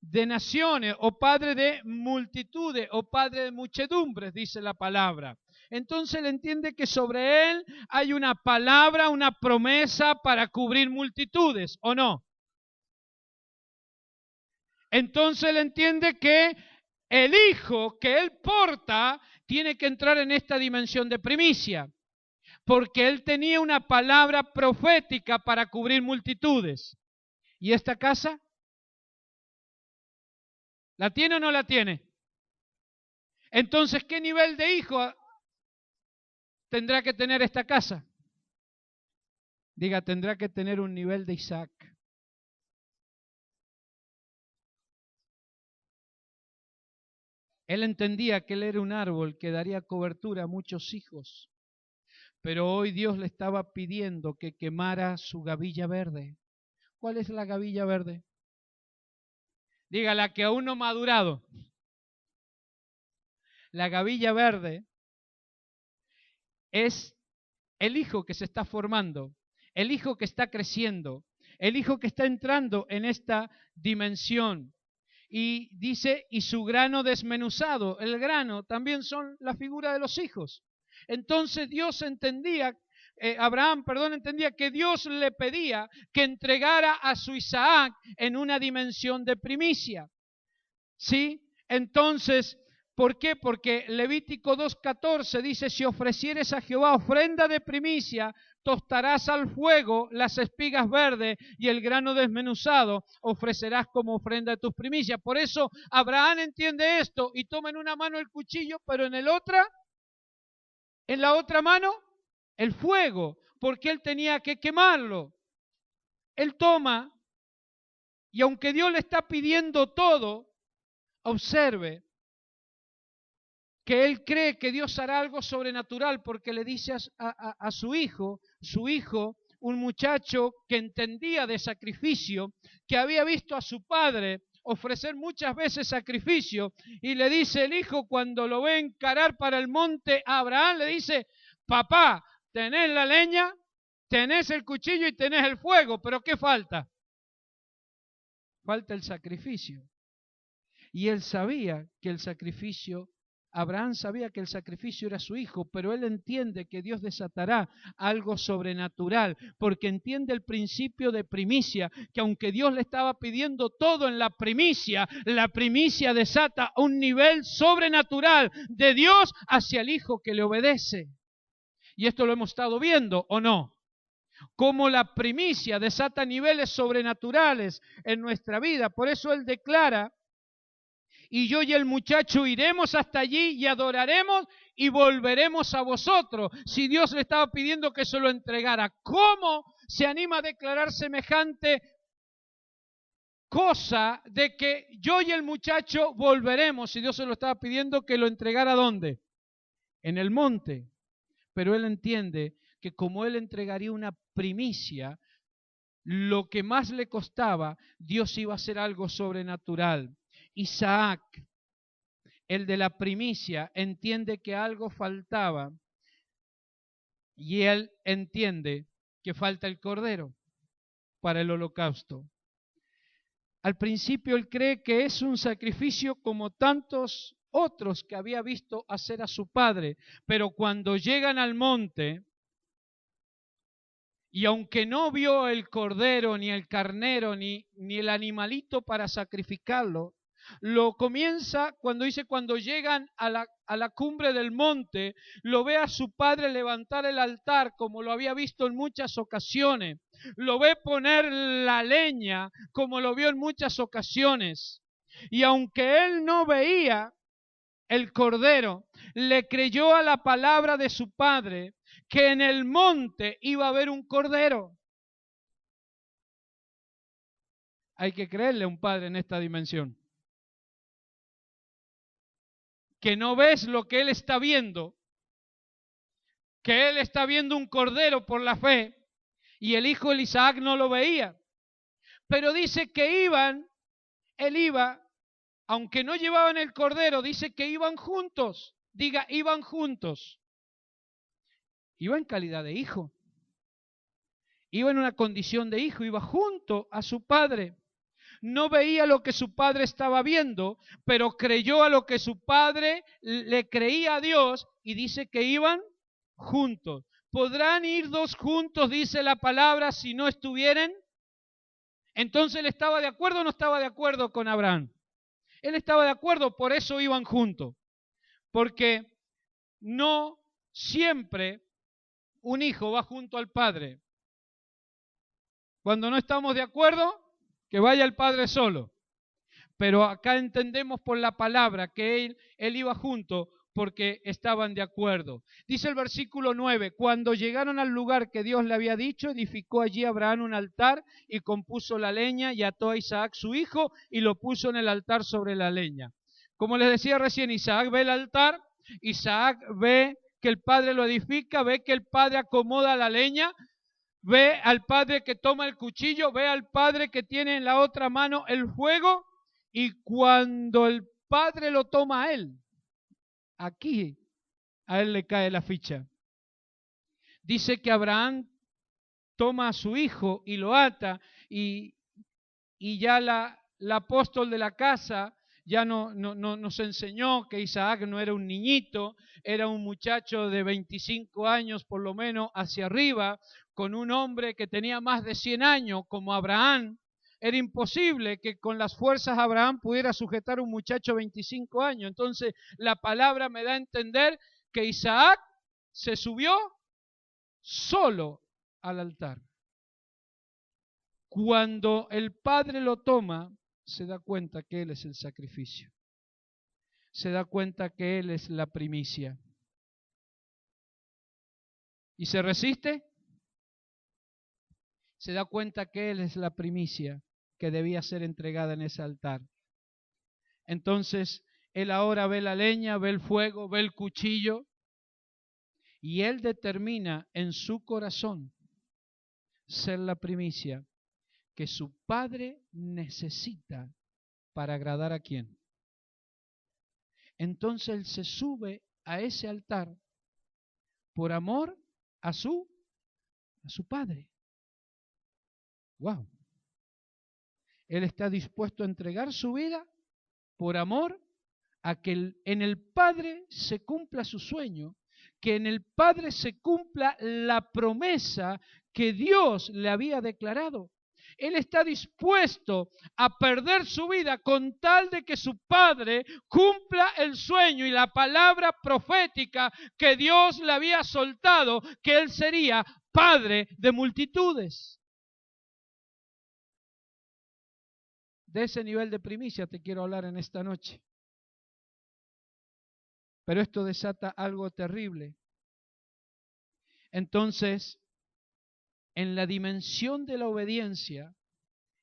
de naciones, o padre de multitudes, o padre de muchedumbres, dice la palabra. Entonces él entiende que sobre él hay una palabra, una promesa para cubrir multitudes, ¿o no? Entonces él entiende que el hijo que él porta tiene que entrar en esta dimensión de primicia, porque él tenía una palabra profética para cubrir multitudes. ¿Y esta casa? ¿La tiene o no la tiene? Entonces, ¿qué nivel de hijo tendrá que tener esta casa? Diga, tendrá que tener un nivel de Isaac. Él entendía que él era un árbol que daría cobertura a muchos hijos, pero hoy Dios le estaba pidiendo que quemara su gavilla verde. ¿Cuál es la gavilla verde? Diga, la que aún no ha madurado. La gavilla verde es el hijo que se está formando, el hijo que está creciendo, el hijo que está entrando en esta dimensión. Y dice, y su grano desmenuzado, el grano también son la figura de los hijos. Entonces Dios entendía, entendía que Dios le pedía que entregara a su Isaac en una dimensión de primicia. ¿Sí? Entonces, ¿por qué? Porque Levítico 2:14 dice, si ofrecieres a Jehová ofrenda de primicia, tostarás al fuego las espigas verdes y el grano desmenuzado ofrecerás como ofrenda de tus primicias. Por eso Abraham entiende esto y toma en una mano el cuchillo, pero en la otra mano, el fuego, porque él tenía que quemarlo. Él toma, y aunque Dios le está pidiendo todo, observe que él cree que Dios hará algo sobrenatural porque le dice a su hijo, un muchacho que entendía de sacrificio, que había visto a su padre ofrecer muchas veces sacrificio, y le dice el hijo cuando lo ve encarar para el monte a Abraham, le dice, papá, tenés la leña, tenés el cuchillo y tenés el fuego, pero ¿qué falta? Falta el sacrificio. Y él sabía que el sacrificio, Abraham sabía que el sacrificio era su hijo, pero él entiende que Dios desatará algo sobrenatural, porque entiende el principio de primicia, que aunque Dios le estaba pidiendo todo en la primicia desata un nivel sobrenatural de Dios hacia el hijo que le obedece. Y esto lo hemos estado viendo, ¿o no? Cómo la primicia desata niveles sobrenaturales en nuestra vida. Por eso él declara, y yo y el muchacho iremos hasta allí y adoraremos y volveremos a vosotros. Si Dios le estaba pidiendo que se lo entregara, ¿cómo se anima a declarar semejante cosa de que yo y el muchacho volveremos? Si Dios se lo estaba pidiendo que lo entregara, ¿dónde? En el monte. Pero él entiende que como él entregaría una primicia, lo que más le costaba, Dios iba a hacer algo sobrenatural. Isaac, el de la primicia, entiende que algo faltaba y él entiende que falta el cordero para el holocausto. Al principio él cree que es un sacrificio como tantos otros que había visto hacer a su padre. Pero cuando llegan al monte, y aunque no vio el cordero, ni el carnero, ni el animalito para sacrificarlo, lo comienza cuando dice, cuando llegan a la cumbre del monte, lo ve a su padre levantar el altar, como lo había visto en muchas ocasiones. Lo ve poner la leña, como lo vio en muchas ocasiones. Y aunque él no veía el cordero, le creyó a la palabra de su padre, que en el monte iba a haber un cordero. Hay que creerle a un padre en esta dimensión. Que no ves lo que él está viendo, que él está viendo un cordero por la fe, y el hijo de Isaac no lo veía. Pero dice que él iba, aunque no llevaban el cordero, dice que iban juntos. Diga, iban juntos. Iba en calidad de hijo. Iba en una condición de hijo, iba junto a su padre. No veía lo que su padre estaba viendo, pero creyó a lo que su padre le creía a Dios, y dice que iban juntos. ¿Podrán ir dos juntos, dice la palabra, si no estuvieran? Entonces él estaba de acuerdo o no estaba de acuerdo con Abraham. Él estaba de acuerdo, por eso iban juntos. Porque no siempre un hijo va junto al padre. Cuando no estamos de acuerdo, que vaya el padre solo. Pero acá entendemos por la palabra que él iba junto porque estaban de acuerdo. Dice el versículo 9, cuando llegaron al lugar que Dios le había dicho, edificó allí Abraham un altar y compuso la leña y ató a Isaac su hijo y lo puso en el altar sobre la leña. Como les decía recién, Isaac ve el altar, Isaac ve que el padre lo edifica, ve que el padre acomoda la leña, ve al padre que toma el cuchillo, ve al padre que tiene en la otra mano el fuego, y cuando el padre lo toma a él, aquí a él le cae la ficha. Dice que Abraham toma a su hijo y lo ata, y ya la apóstol de la casa ya nos enseñó que Isaac no era un niñito, era un muchacho de 25 años por lo menos hacia arriba, con un hombre que tenía más de 100 años como Abraham. Era imposible que con las fuerzas Abraham pudiera sujetar a un muchacho de 25 años. Entonces la palabra me da a entender que Isaac se subió solo al altar. Cuando el padre lo toma, se da cuenta que él es el sacrificio. Se da cuenta que él es la primicia. ¿Y se resiste? Se da cuenta que él es la primicia que debía ser entregada en ese altar. Entonces, él ahora ve la leña, ve el fuego, ve el cuchillo, y él determina en su corazón ser la primicia que su padre necesita para agradar a quién. Entonces él se sube a ese altar por amor a su padre. Wow. Él está dispuesto a entregar su vida por amor a que en el Padre se cumpla su sueño, que en el Padre se cumpla la promesa que Dios le había declarado. Él está dispuesto a perder su vida con tal de que su padre cumpla el sueño y la palabra profética que Dios le había soltado, que él sería padre de multitudes. De ese nivel de primicia te quiero hablar en esta noche. Pero esto desata algo terrible. Entonces, en la dimensión de la obediencia,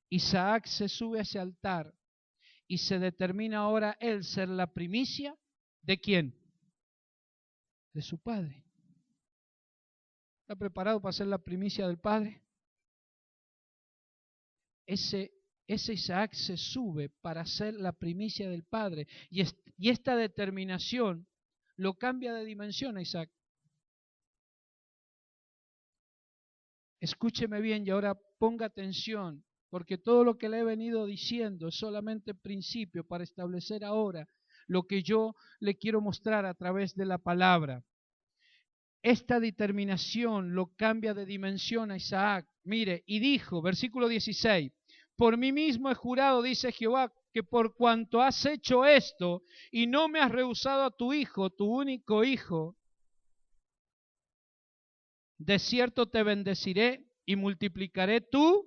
Isaac se sube a ese altar y se determina ahora él ser la primicia ¿de quién? De su padre. ¿Está preparado para ser la primicia del padre? Ese Isaac se sube para ser la primicia del padre, y esta determinación lo cambia de dimensión a Isaac. Escúcheme bien y ahora ponga atención, porque todo lo que le he venido diciendo es solamente principio para establecer ahora lo que yo le quiero mostrar a través de la palabra. Esta determinación lo cambia de dimensión a Isaac. Mire, y dijo, versículo 16, por mí mismo he jurado, dice Jehová, que por cuanto has hecho esto y no me has rehusado a tu hijo, tu único hijo, de cierto te bendeciré y multiplicaré tu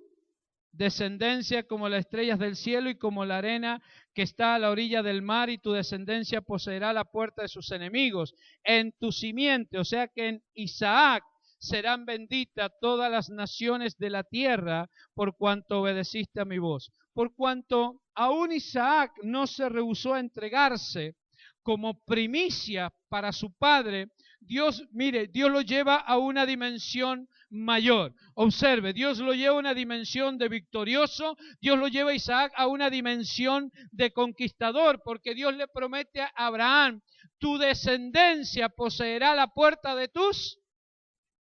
descendencia como las estrellas del cielo y como la arena que está a la orilla del mar, y tu descendencia poseerá la puerta de sus enemigos. En tu simiente, o sea que en Isaac, serán benditas todas las naciones de la tierra, por cuanto obedeciste a mi voz. Por cuanto aún Isaac no se rehusó a entregarse como primicia para su padre, Dios, mire, Dios lo lleva a una dimensión mayor. Observe, Dios lo lleva a una dimensión de victorioso, Dios lo lleva a Isaac a una dimensión de conquistador, porque Dios le promete a Abraham, tu descendencia poseerá la puerta de tus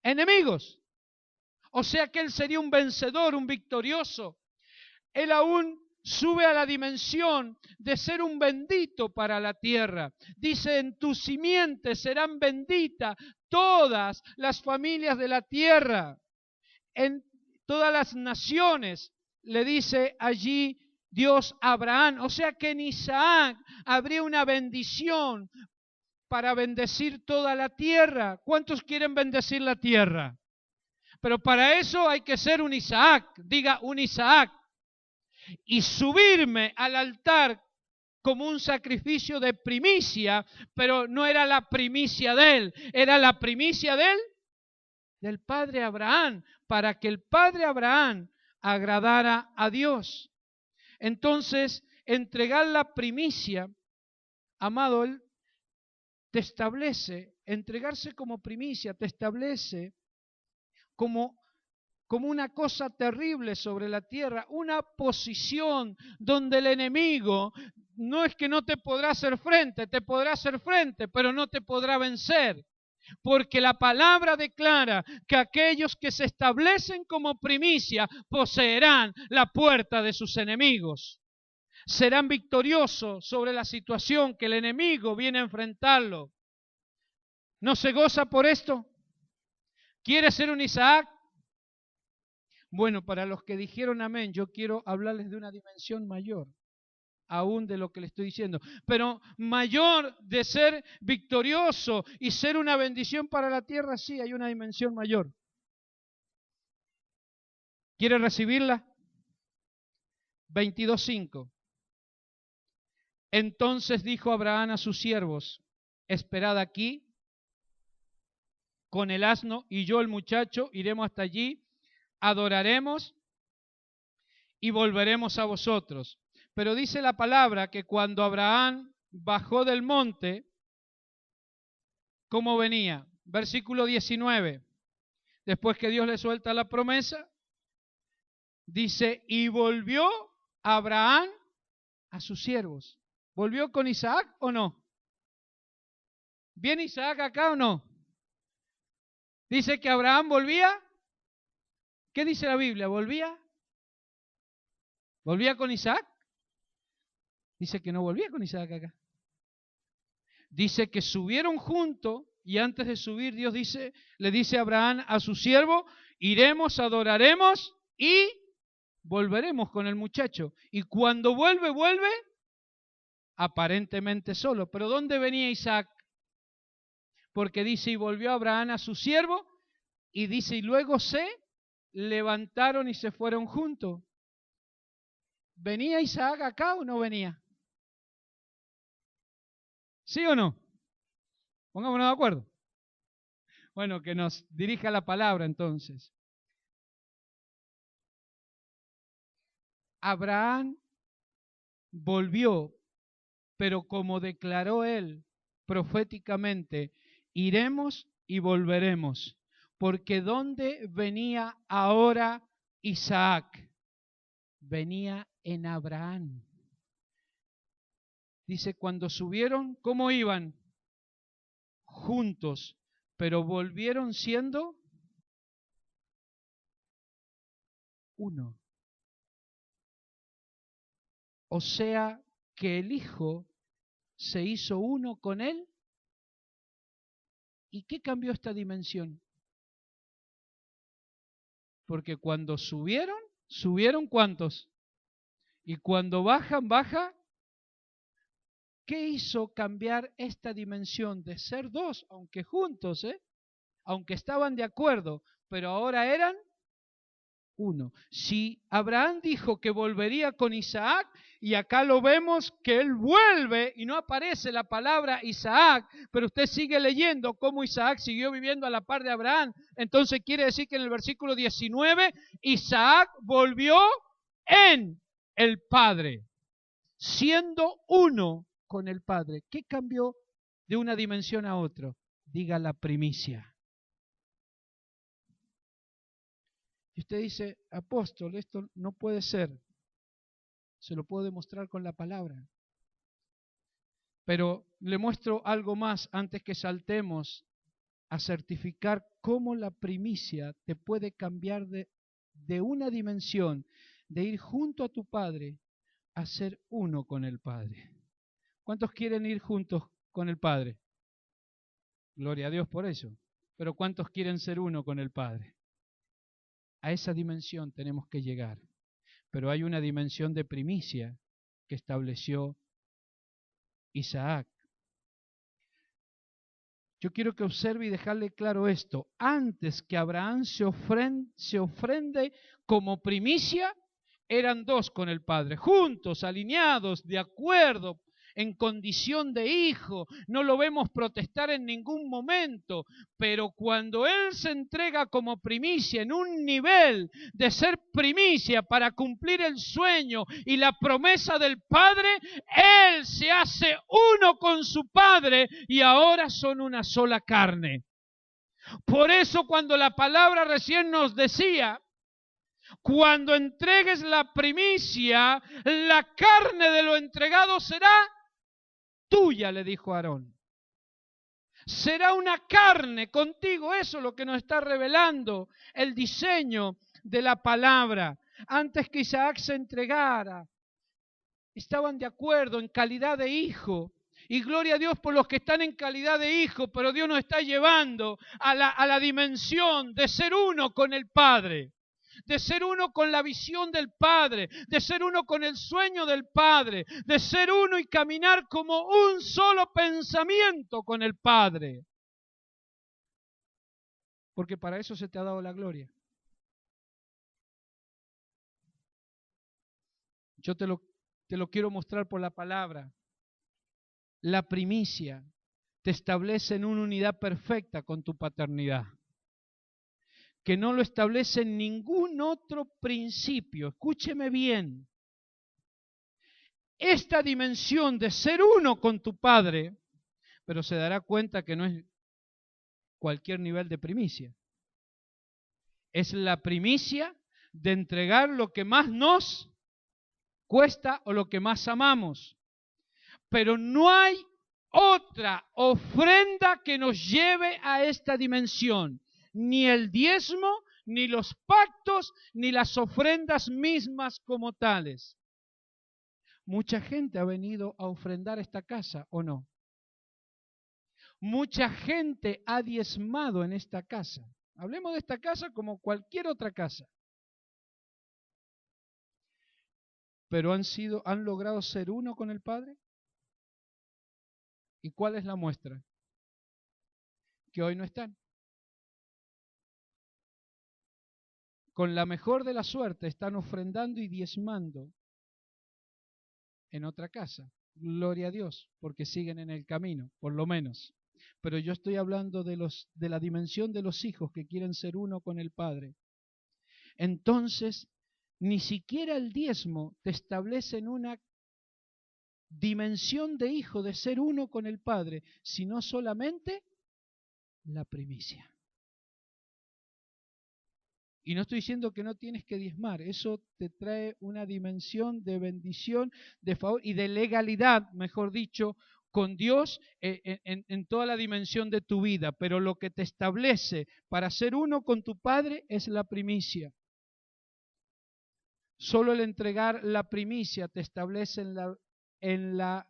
enemigos. O sea que él sería un vencedor, un victorioso. Él aún sube a la dimensión de ser un bendito para la tierra. Dice, en tu simiente serán benditas todas las familias de la tierra. En todas las naciones, le dice allí Dios a Abraham. O sea que en Isaac habría una bendición para bendecir toda la tierra. ¿Cuántos quieren bendecir la tierra? Pero para eso hay que ser un Isaac. Diga, un Isaac. Y subirme al altar como un sacrificio de primicia, pero no era la primicia de él, era la primicia del padre Abraham, para que el padre Abraham agradara a Dios. Entonces, entregar la primicia, amado, él te establece, entregarse como primicia, te establece como una cosa terrible sobre la tierra, una posición donde el enemigo no es que no te podrá hacer frente, te podrá hacer frente, pero no te podrá vencer. Porque la palabra declara que aquellos que se establecen como primicia poseerán la puerta de sus enemigos. Serán victoriosos sobre la situación que el enemigo viene a enfrentarlo. ¿No se goza por esto? ¿Quiere ser un Isaac? Bueno, para los que dijeron amén, yo quiero hablarles de una dimensión mayor, aún de lo que le estoy diciendo, pero mayor de ser victorioso y ser una bendición para la tierra, sí, hay una dimensión mayor. ¿Quiere recibirla? 22:5. Entonces dijo Abraham a sus siervos, esperad aquí con el asno y yo el muchacho iremos hasta allí, adoraremos y volveremos a vosotros. Pero dice la palabra que cuando Abraham bajó del monte, ¿cómo venía? Versículo 19. Después que Dios le suelta la promesa, dice, y volvió Abraham a sus siervos. ¿Volvió con Isaac o no? ¿Viene Isaac acá o no? Dice que Abraham volvía. ¿Qué dice la Biblia? ¿Volvía? ¿Volvía con Isaac? Dice que no volvía con Isaac acá. Dice que subieron juntos y antes de subir Dios le dice a Abraham a su siervo, iremos, adoraremos y volveremos con el muchacho. Y cuando vuelve aparentemente solo. Pero ¿dónde venía Isaac? Porque dice, y volvió Abraham a su siervo, y dice, y luego se levantaron y se fueron juntos. ¿Venía Isaac acá o no venía? ¿Sí o no? Pongámonos de acuerdo. Bueno, que nos dirija la palabra entonces. Abraham volvió, pero como declaró él proféticamente, iremos y volveremos. Porque ¿dónde venía ahora Isaac? Venía en Abraham. Dice, cuando subieron, ¿cómo iban? Juntos, pero volvieron siendo uno. O sea que el Hijo se hizo uno con él. ¿Y qué cambió esta dimensión? Porque cuando subieron ¿cuántos? Y cuando baja. ¿Qué hizo cambiar esta dimensión de ser dos, aunque juntos, aunque estaban de acuerdo, pero ahora eran uno? Si Abraham dijo que volvería con Isaac, y acá lo vemos que él vuelve y no aparece la palabra Isaac, pero usted sigue leyendo cómo Isaac siguió viviendo a la par de Abraham, entonces quiere decir que en el versículo 19 Isaac volvió en el Padre, siendo uno con el Padre. ¿Qué cambió de una dimensión a otra? Diga la primicia. Y usted dice, apóstol, esto no puede ser. Se lo puedo demostrar con la palabra. Pero le muestro algo más antes que saltemos a certificar cómo la primicia te puede cambiar de una dimensión, de ir junto a tu Padre, a ser uno con el Padre. ¿Cuántos quieren ir juntos con el Padre? Gloria a Dios por eso. Pero ¿cuántos quieren ser uno con el Padre? A esa dimensión tenemos que llegar. Pero hay una dimensión de primicia que estableció Isaac. Yo quiero que observe y dejarle claro esto. Antes que Abraham se ofrende como primicia, eran dos con el Padre, juntos, alineados, de acuerdo, en condición de hijo. No lo vemos protestar en ningún momento, pero cuando Él se entrega como primicia en un nivel de ser primicia para cumplir el sueño y la promesa del Padre, Él se hace uno con su Padre y ahora son una sola carne. Por eso cuando la palabra recién nos decía, cuando entregues la primicia, la carne de lo entregado será tuya, le dijo Aarón. Será una carne contigo. Eso es lo que nos está revelando el diseño de la palabra. Antes que Isaac se entregara, estaban de acuerdo en calidad de hijo. Y gloria a Dios por los que están en calidad de hijo, pero Dios nos está llevando a la dimensión de ser uno con el Padre, de ser uno con la visión del Padre, de ser uno con el sueño del Padre, de ser uno y caminar como un solo pensamiento con el Padre. Porque para eso se te ha dado la gloria. Yo te lo quiero mostrar por la palabra. La primicia te establece en una unidad perfecta con tu paternidad, que no lo establece en ningún otro principio. Escúcheme bien. Esta dimensión de ser uno con tu Padre, pero se dará cuenta que no es cualquier nivel de primicia. Es la primicia de entregar lo que más nos cuesta o lo que más amamos. Pero no hay otra ofrenda que nos lleve a esta dimensión. Ni el diezmo, ni los pactos, ni las ofrendas mismas como tales. Mucha gente ha venido a ofrendar esta casa, ¿o no? Mucha gente ha diezmado en esta casa. Hablemos de esta casa como cualquier otra casa. Pero han logrado ser uno con el Padre. ¿Y cuál es la muestra? Que hoy no están. Con la mejor de la suerte están ofrendando y diezmando en otra casa. Gloria a Dios, porque siguen en el camino, por lo menos. Pero yo estoy hablando de la dimensión de los hijos que quieren ser uno con el Padre. Entonces, ni siquiera el diezmo te establece en una dimensión de hijo, de ser uno con el Padre, sino solamente la primicia. Y no estoy diciendo que no tienes que diezmar, eso te trae una dimensión de bendición, de favor y de legalidad, mejor dicho, con Dios en toda la dimensión de tu vida. Pero lo que te establece para ser uno con tu Padre es la primicia. Solo el entregar la primicia te establece en la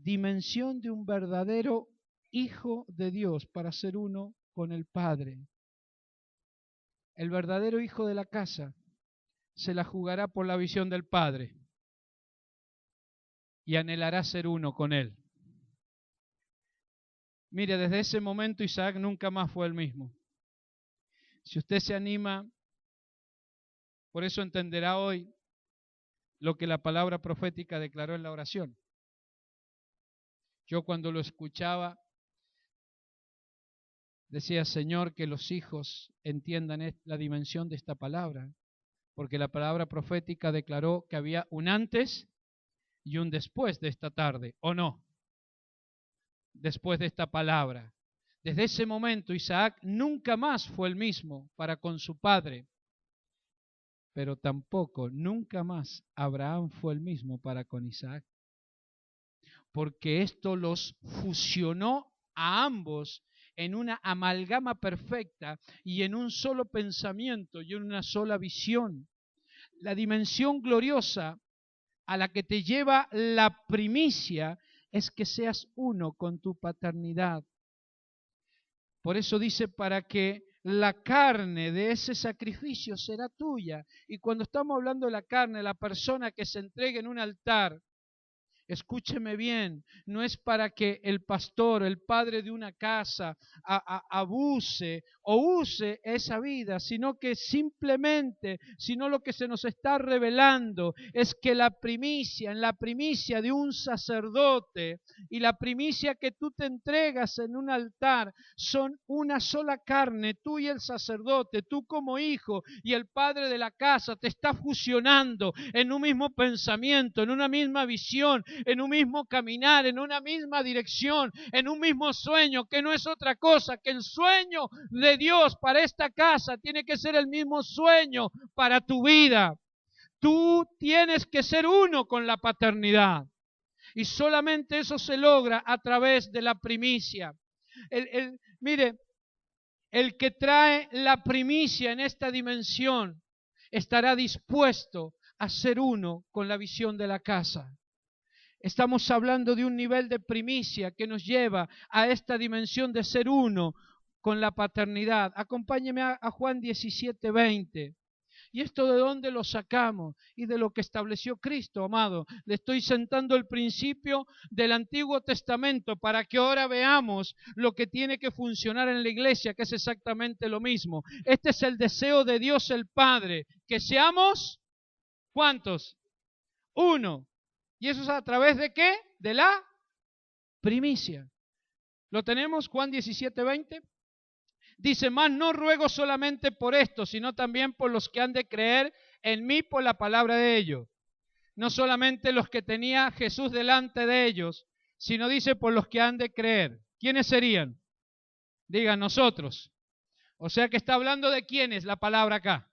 dimensión de un verdadero hijo de Dios para ser uno con el Padre. El verdadero hijo de la casa se la jugará por la visión del Padre y anhelará ser uno con Él. Mire, desde ese momento Isaac nunca más fue el mismo. Si usted se anima, por eso entenderá hoy lo que la palabra profética declaró en la oración. Yo cuando lo escuchaba decía, Señor, que los hijos entiendan la dimensión de esta palabra, porque la palabra profética declaró que había un antes y un después de esta tarde, ¿o no? Después de esta palabra. Desde ese momento Isaac nunca más fue el mismo para con su padre, pero tampoco nunca más Abraham fue el mismo para con Isaac, porque esto los fusionó a ambos en una amalgama perfecta y en un solo pensamiento y en una sola visión. La dimensión gloriosa a la que te lleva la primicia es que seas uno con tu paternidad. Por eso dice, para que la carne de ese sacrificio será tuya. Y cuando estamos hablando de la carne, la persona que se entregue en un altar, escúcheme bien, no es para que el pastor, el padre de una casa, abuse o use esa vida, sino que simplemente, sino lo que se nos está revelando es que la primicia, en la primicia de un sacerdote y la primicia que tú te entregas en un altar, son una sola carne, tú y el sacerdote, tú como hijo y el padre de la casa, te está fusionando en un mismo pensamiento, en una misma visión, en un mismo caminar, en una misma dirección, en un mismo sueño, que no es otra cosa que el sueño de Dios para esta casa tiene que ser el mismo sueño para tu vida. Tú tienes que ser uno con la paternidad y solamente eso se logra a través de la primicia. Mire, el que trae la primicia en esta dimensión estará dispuesto a ser uno con la visión de la casa. Estamos hablando de un nivel de primicia que nos lleva a esta dimensión de ser uno con la paternidad. Acompáñeme a Juan 17:20. ¿Y esto de dónde lo sacamos? Y de lo que estableció Cristo, amado. Le estoy sentando el principio del Antiguo Testamento para que ahora veamos lo que tiene que funcionar en la iglesia, que es exactamente lo mismo. Este es el deseo de Dios el Padre, que seamos, ¿cuántos? Uno. ¿Y eso es a través de qué? De la primicia. ¿Lo tenemos? Juan 17:20. Dice, mas no ruego solamente por esto, sino también por los que han de creer en mí por la palabra de ellos. No solamente los que tenía Jesús delante de ellos, sino dice por los que han de creer. ¿Quiénes serían? Digan nosotros. O sea que está hablando de quiénes la palabra acá.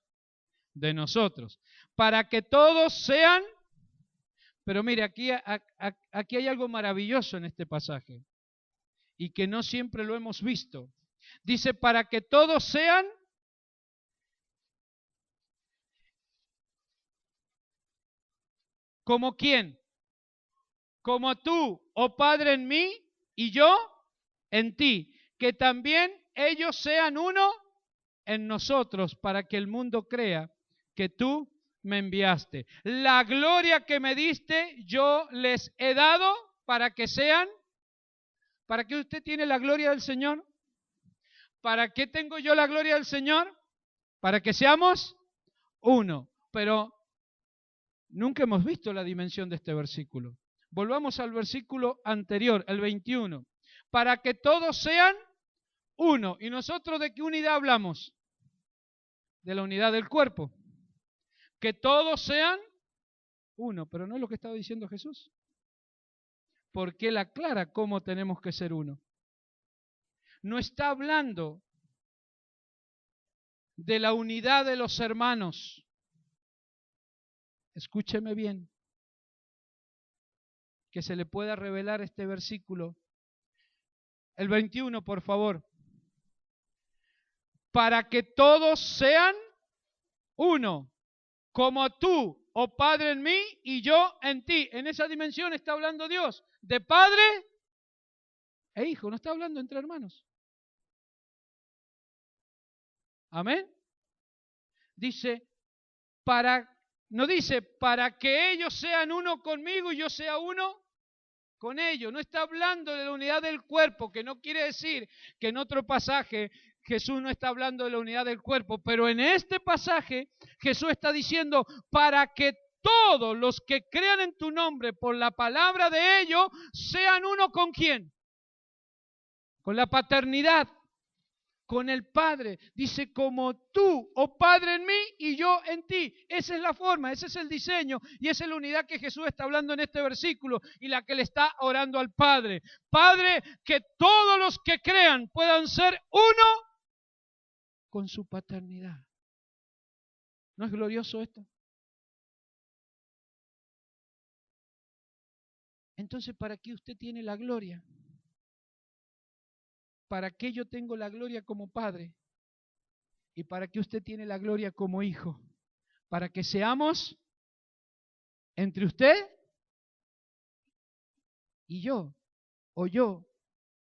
De nosotros. Para que todos sean. Pero mire, aquí hay algo maravilloso en este pasaje y que no siempre lo hemos visto. Dice, para que todos sean ¿como quién? Como tú, oh Padre, en mí y yo en ti. Que también ellos sean uno en nosotros, para que el mundo crea que tú me enviaste. La gloria que me diste, yo les he dado para que sean. ¿Para qué usted tiene la gloria del Señor? ¿Para qué tengo yo la gloria del Señor? Para que seamos uno. Pero nunca hemos visto la dimensión de este versículo. Volvamos al versículo anterior, el 21. Para que todos sean uno. ¿Y nosotros de qué unidad hablamos? De la unidad del cuerpo. Que todos sean uno. Pero no es lo que estaba diciendo Jesús. Porque él aclara cómo tenemos que ser uno. No está hablando de la unidad de los hermanos. Escúcheme bien, que se le pueda revelar este versículo. El 21, por favor. Para que todos sean uno, como tú, oh Padre, en mí y yo en ti. En esa dimensión está hablando Dios, de padre e hijo. No está hablando entre hermanos. Amén. Dice, no dice, para que ellos sean uno conmigo y yo sea uno con ellos. No está hablando de la unidad del cuerpo, que no quiere decir que en otro pasaje Jesús no está hablando de la unidad del cuerpo, pero en este pasaje Jesús está diciendo, para que todos los que crean en tu nombre por la palabra de ellos sean uno con ¿quién? Con la paternidad, con el Padre. Dice, como tú, oh Padre, en mí y yo en ti. Esa es la forma, ese es el diseño y esa es la unidad que Jesús está hablando en este versículo y la que le está orando al Padre. Padre, que todos los que crean puedan ser uno con su paternidad. ¿No es glorioso esto? Entonces, ¿para qué usted tiene la gloria? ¿Para qué yo tengo la gloria como padre? ¿Y para qué usted tiene la gloria como hijo? Para que seamos entre usted y yo, o yo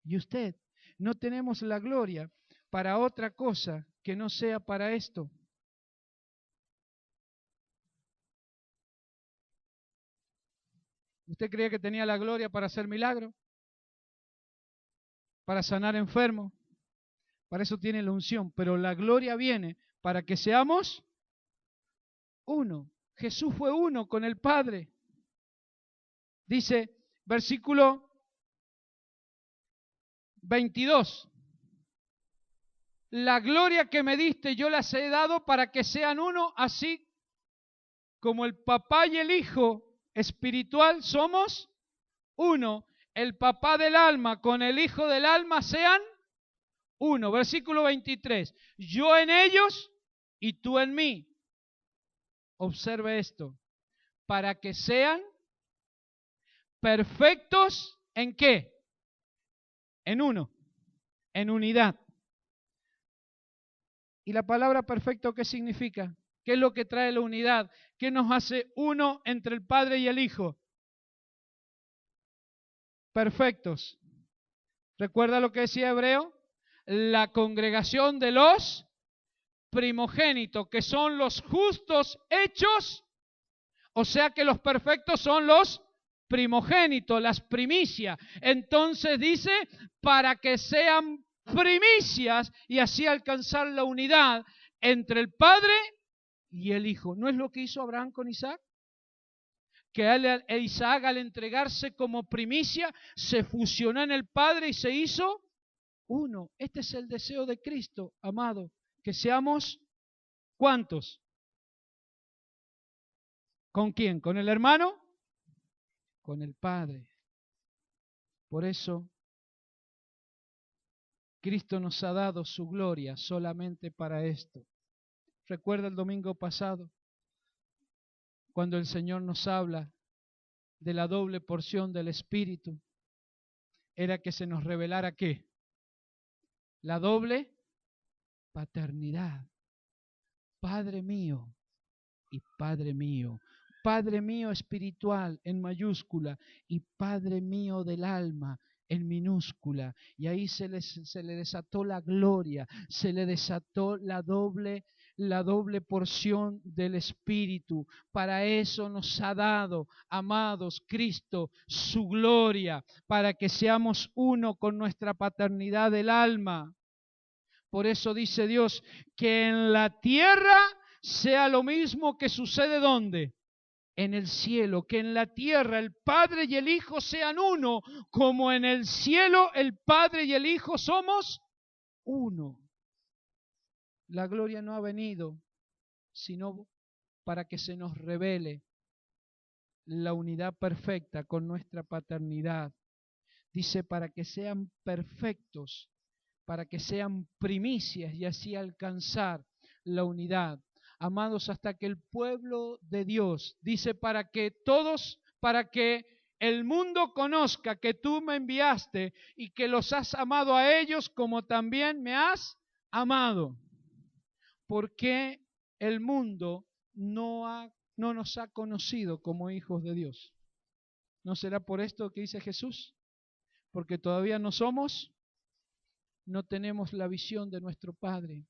y usted. No tenemos la gloria para otra cosa que no sea para esto. ¿Usted creía que tenía la gloria para hacer milagros? ¿Para sanar enfermos? Para eso tiene la unción. Pero la gloria viene para que seamos uno. Jesús fue uno con el Padre. Dice, versículo 22. La gloria que me diste yo las he dado para que sean uno, así como el papá y el hijo espiritual somos uno. El papá del alma con el hijo del alma sean uno. Versículo 23. Yo en ellos y tú en mí. Observe esto. Para que sean perfectos ¿en qué? En uno. En unidad. ¿Y la palabra perfecto qué significa? ¿Qué es lo que trae la unidad? ¿Qué nos hace uno entre el Padre y el Hijo? Perfectos. ¿Recuerda lo que decía Hebreo? La congregación de los primogénitos, que son los justos hechos, o sea que los perfectos son los primogénitos, las primicias. Entonces dice, para que sean primicias y así alcanzar la unidad entre el Padre y el Hijo. ¿No es lo que hizo Abraham con Isaac? Que Isaac al entregarse como primicia se fusionó en el Padre y se hizo uno. Este es el deseo de Cristo, amado, que seamos ¿cuántos? ¿Con quién? ¿Con el hermano? Con el Padre. Por eso Cristo nos ha dado su gloria solamente para esto. Recuerda el domingo pasado, cuando el Señor nos habla de la doble porción del Espíritu, era que se nos revelara ¿qué? La doble paternidad. Padre mío y Padre mío. Padre mío espiritual en mayúscula y Padre mío del alma en minúscula. Y ahí se le desató la gloria, se le desató la doble porción del Espíritu. Para eso nos ha dado, amados, Cristo, su gloria, para que seamos uno con nuestra paternidad del alma. Por eso dice Dios, que en la tierra sea lo mismo que sucede ¿dónde? En el cielo, que en la tierra el Padre y el Hijo sean uno, como en el cielo el Padre y el Hijo somos uno. La gloria no ha venido, sino para que se nos revele la unidad perfecta con nuestra paternidad. Dice, para que sean perfectos, para que sean primicias y así alcanzar la unidad. Amados, hasta que el pueblo de Dios, dice, para que el mundo conozca que tú me enviaste y que los has amado a ellos como también me has amado. Porque el mundo no nos ha conocido como hijos de Dios. ¿No será por esto que dice Jesús? Porque todavía no tenemos la visión de nuestro Padre.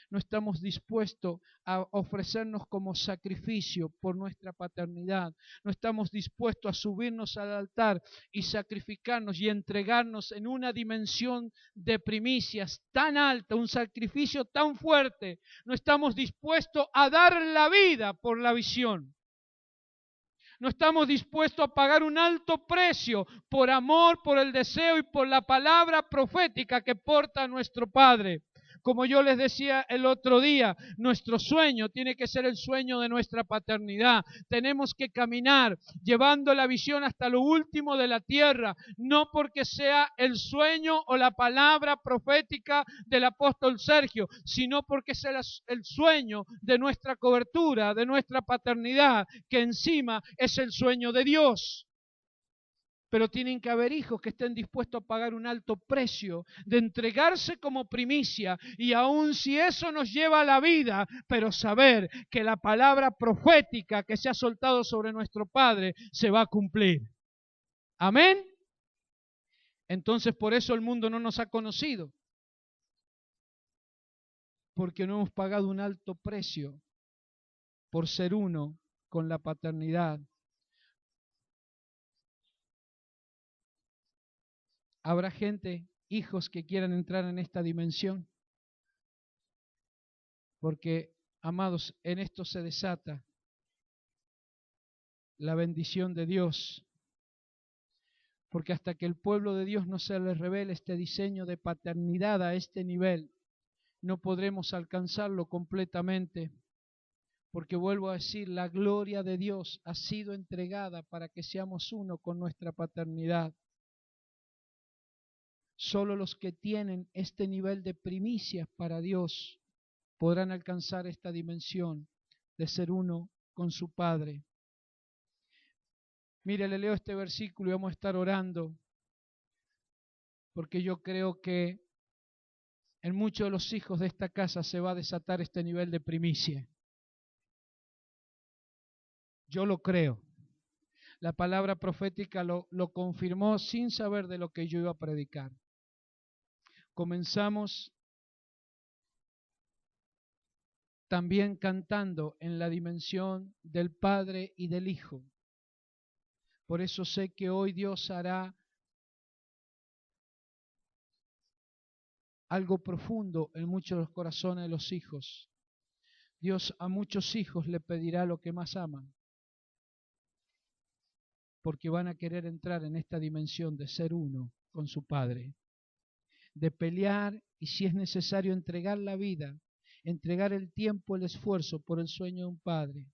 No estamos dispuestos a ofrecernos como sacrificio por nuestra paternidad. No estamos dispuestos a subirnos al altar y sacrificarnos y entregarnos en una dimensión de primicias tan alta, un sacrificio tan fuerte. No estamos dispuestos a dar la vida por la visión. No estamos dispuestos a pagar un alto precio por amor, por el deseo y por la palabra profética que porta nuestro Padre. Como yo les decía el otro día, nuestro sueño tiene que ser el sueño de nuestra paternidad. Tenemos que caminar llevando la visión hasta lo último de la tierra, no porque sea el sueño o la palabra profética del apóstol Sergio, sino porque es el sueño de nuestra cobertura, de nuestra paternidad, que encima es el sueño de Dios. Pero tienen que haber hijos que estén dispuestos a pagar un alto precio, de entregarse como primicia, y aun si eso nos lleva a la vida, pero saber que la palabra profética que se ha soltado sobre nuestro Padre se va a cumplir. Amén. Entonces por eso el mundo no nos ha conocido, porque no hemos pagado un alto precio por ser uno con la paternidad. ¿Habrá gente, hijos, que quieran entrar en esta dimensión? Porque, amados, en esto se desata la bendición de Dios. Porque hasta que el pueblo de Dios no se le revele este diseño de paternidad a este nivel, no podremos alcanzarlo completamente. Porque vuelvo a decir, la gloria de Dios ha sido entregada para que seamos uno con nuestra paternidad. Solo los que tienen este nivel de primicias para Dios podrán alcanzar esta dimensión de ser uno con su Padre. Mire, le leo este versículo y vamos a estar orando, porque yo creo que en muchos de los hijos de esta casa se va a desatar este nivel de primicia. Yo lo creo. La palabra profética lo confirmó sin saber de lo que yo iba a predicar. Comenzamos también cantando en la dimensión del Padre y del Hijo. Por eso sé que hoy Dios hará algo profundo en muchos de los corazones de los hijos. Dios a muchos hijos le pedirá lo que más aman, porque van a querer entrar en esta dimensión de ser uno con su Padre, de pelear y si es necesario entregar la vida, entregar el tiempo, el esfuerzo por el sueño de un padre.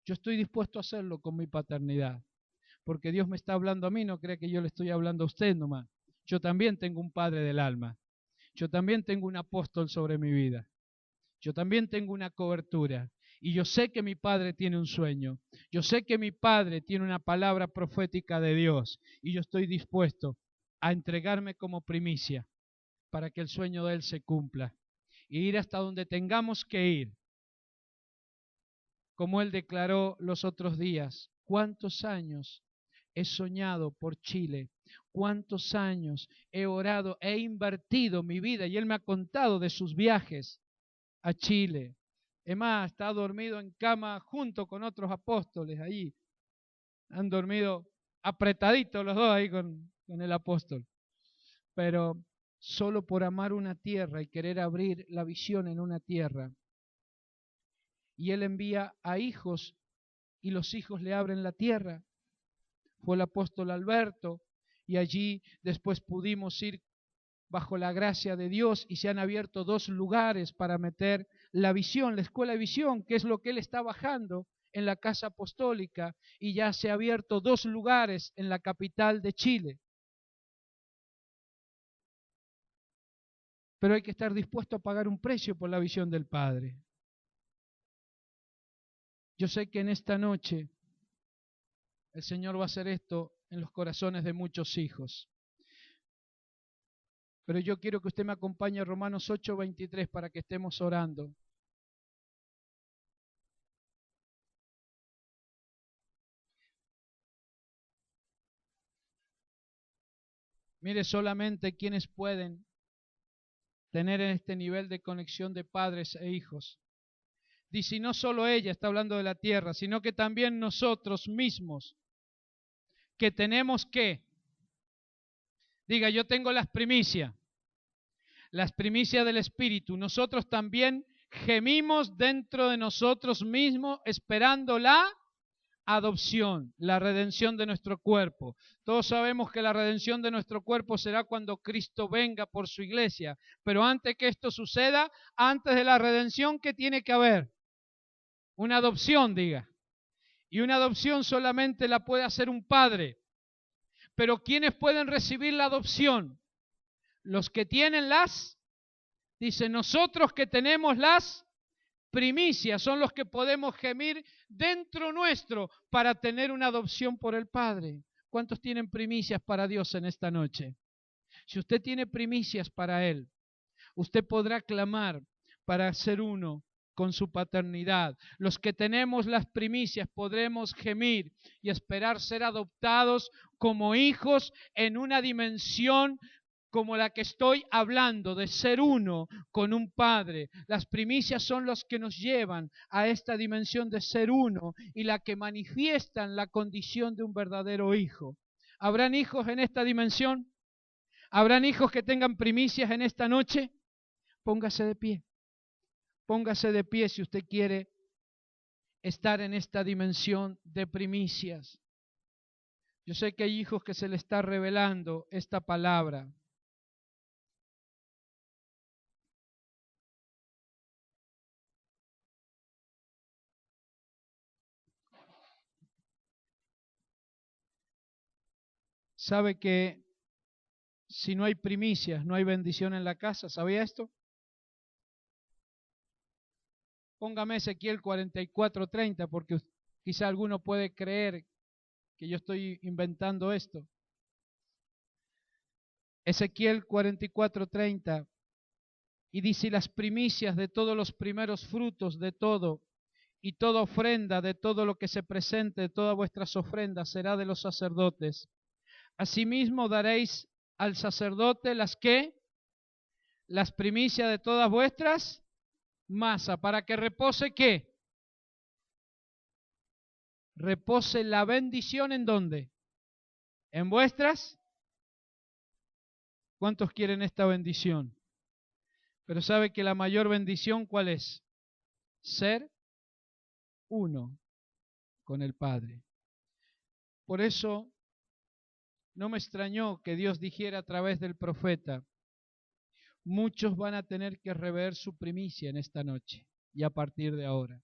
Yo estoy dispuesto a hacerlo con mi paternidad, porque Dios me está hablando a mí, no crea que yo le estoy hablando a usted nomás. Yo también tengo un padre del alma, yo también tengo un apóstol sobre mi vida, yo también tengo una cobertura. Y yo sé que mi Padre tiene un sueño. Yo sé que mi Padre tiene una palabra profética de Dios. Y yo estoy dispuesto a entregarme como primicia para que el sueño de Él se cumpla. Y ir hasta donde tengamos que ir. Como Él declaró los otros días, ¿cuántos años he soñado por Chile? ¿Cuántos años he orado, he invertido mi vida? Y Él me ha contado de sus viajes a Chile. Es más, está dormido en cama junto con otros apóstoles ahí. Han dormido apretaditos los dos ahí con el apóstol. Pero solo por amar una tierra y querer abrir la visión en una tierra. Y Él envía a hijos y los hijos le abren la tierra. Fue el apóstol Alberto y allí después pudimos ir bajo la gracia de Dios y se han abierto 2 lugares para meter la visión, la escuela de visión, que es lo que él está bajando en la casa apostólica, y ya se han abierto 2 lugares en la capital de Chile. Pero hay que estar dispuesto a pagar un precio por la visión del Padre. Yo sé que en esta noche el Señor va a hacer esto en los corazones de muchos hijos. Pero yo quiero que usted me acompañe a Romanos 8:23 para que estemos orando. Mire solamente quienes pueden tener este nivel de conexión de padres e hijos. Dice, y no solo ella está hablando de la tierra, sino que también nosotros mismos, que tenemos que, diga, yo tengo las primicias del Espíritu. Nosotros también gemimos dentro de nosotros mismos esperando la adopción, la redención de nuestro cuerpo. Todos sabemos que la redención de nuestro cuerpo será cuando Cristo venga por su iglesia, pero antes que esto suceda, antes de la redención, ¿qué tiene que haber? Una adopción, diga. Y una adopción solamente la puede hacer un padre. Pero ¿quiénes pueden recibir la adopción? Los que tienen dice, nosotros que tenemos las primicias, son los que podemos gemir dentro nuestro para tener una adopción por el Padre. ¿Cuántos tienen primicias para Dios en esta noche? Si usted tiene primicias para Él, usted podrá clamar para ser uno con su paternidad. Los que tenemos las primicias podremos gemir y esperar ser adoptados como hijos en una dimensión como la que estoy hablando, de ser uno con un Padre. Las primicias son los que nos llevan a esta dimensión de ser uno y la que manifiestan la condición de un verdadero hijo. ¿Habrán hijos en esta dimensión? ¿Habrán hijos que tengan primicias en esta noche? Póngase de pie. Póngase de pie si usted quiere estar en esta dimensión de primicias. Yo sé que hay hijos que se les está revelando esta palabra. ¿Sabe que si no hay primicias, no hay bendición en la casa? ¿Sabía esto? Póngame Ezequiel 44:30, porque quizá alguno puede creer que yo estoy inventando esto. Ezequiel 44:30, y dice, las primicias de todos los primeros frutos de todo, y toda ofrenda de todo lo que se presente, de todas vuestras ofrendas, será de los sacerdotes. Asimismo daréis al sacerdote las primicias de todas vuestras masas, para que repose ¿qué? Repose la bendición ¿en dónde? ¿En vuestras? ¿Cuántos quieren esta bendición? Pero sabe que la mayor bendición ¿cuál es? Ser uno con el Padre. Por eso no me extrañó que Dios dijera a través del profeta, muchos van a tener que rever su primicia en esta noche y a partir de ahora.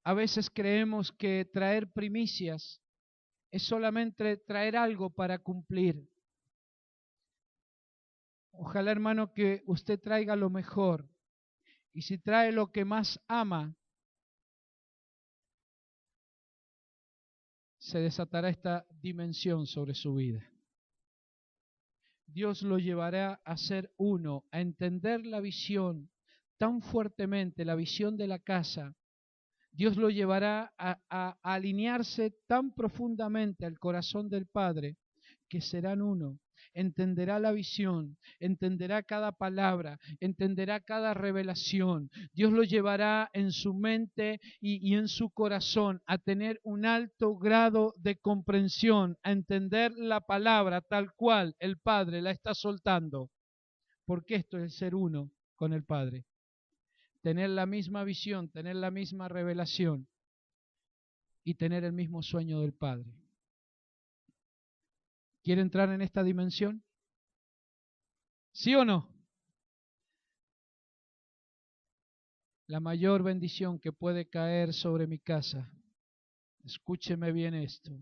A veces creemos que traer primicias es solamente traer algo para cumplir. Ojalá, hermano, que usted traiga lo mejor. Y si trae lo que más ama, se desatará esta dimensión sobre su vida. Dios lo llevará a ser uno, a entender la visión tan fuertemente, la visión de la casa. Dios lo llevará a alinearse tan profundamente al corazón del Padre que serán uno. Entenderá la visión, entenderá cada palabra, entenderá cada revelación. Dios lo llevará en su mente y en su corazón a tener un alto grado de comprensión, a entender la palabra tal cual el Padre la está soltando. Porque esto es ser uno con el Padre. Tener la misma visión, tener la misma revelación y tener el mismo sueño del Padre. ¿Quiere entrar en esta dimensión? ¿Sí o no? La mayor bendición que puede caer sobre mi casa, escúcheme bien esto,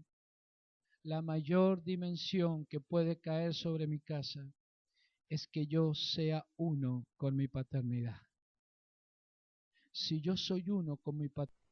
la mayor dimensión que puede caer sobre mi casa es que yo sea uno con mi paternidad. Si yo soy uno con mi paternidad,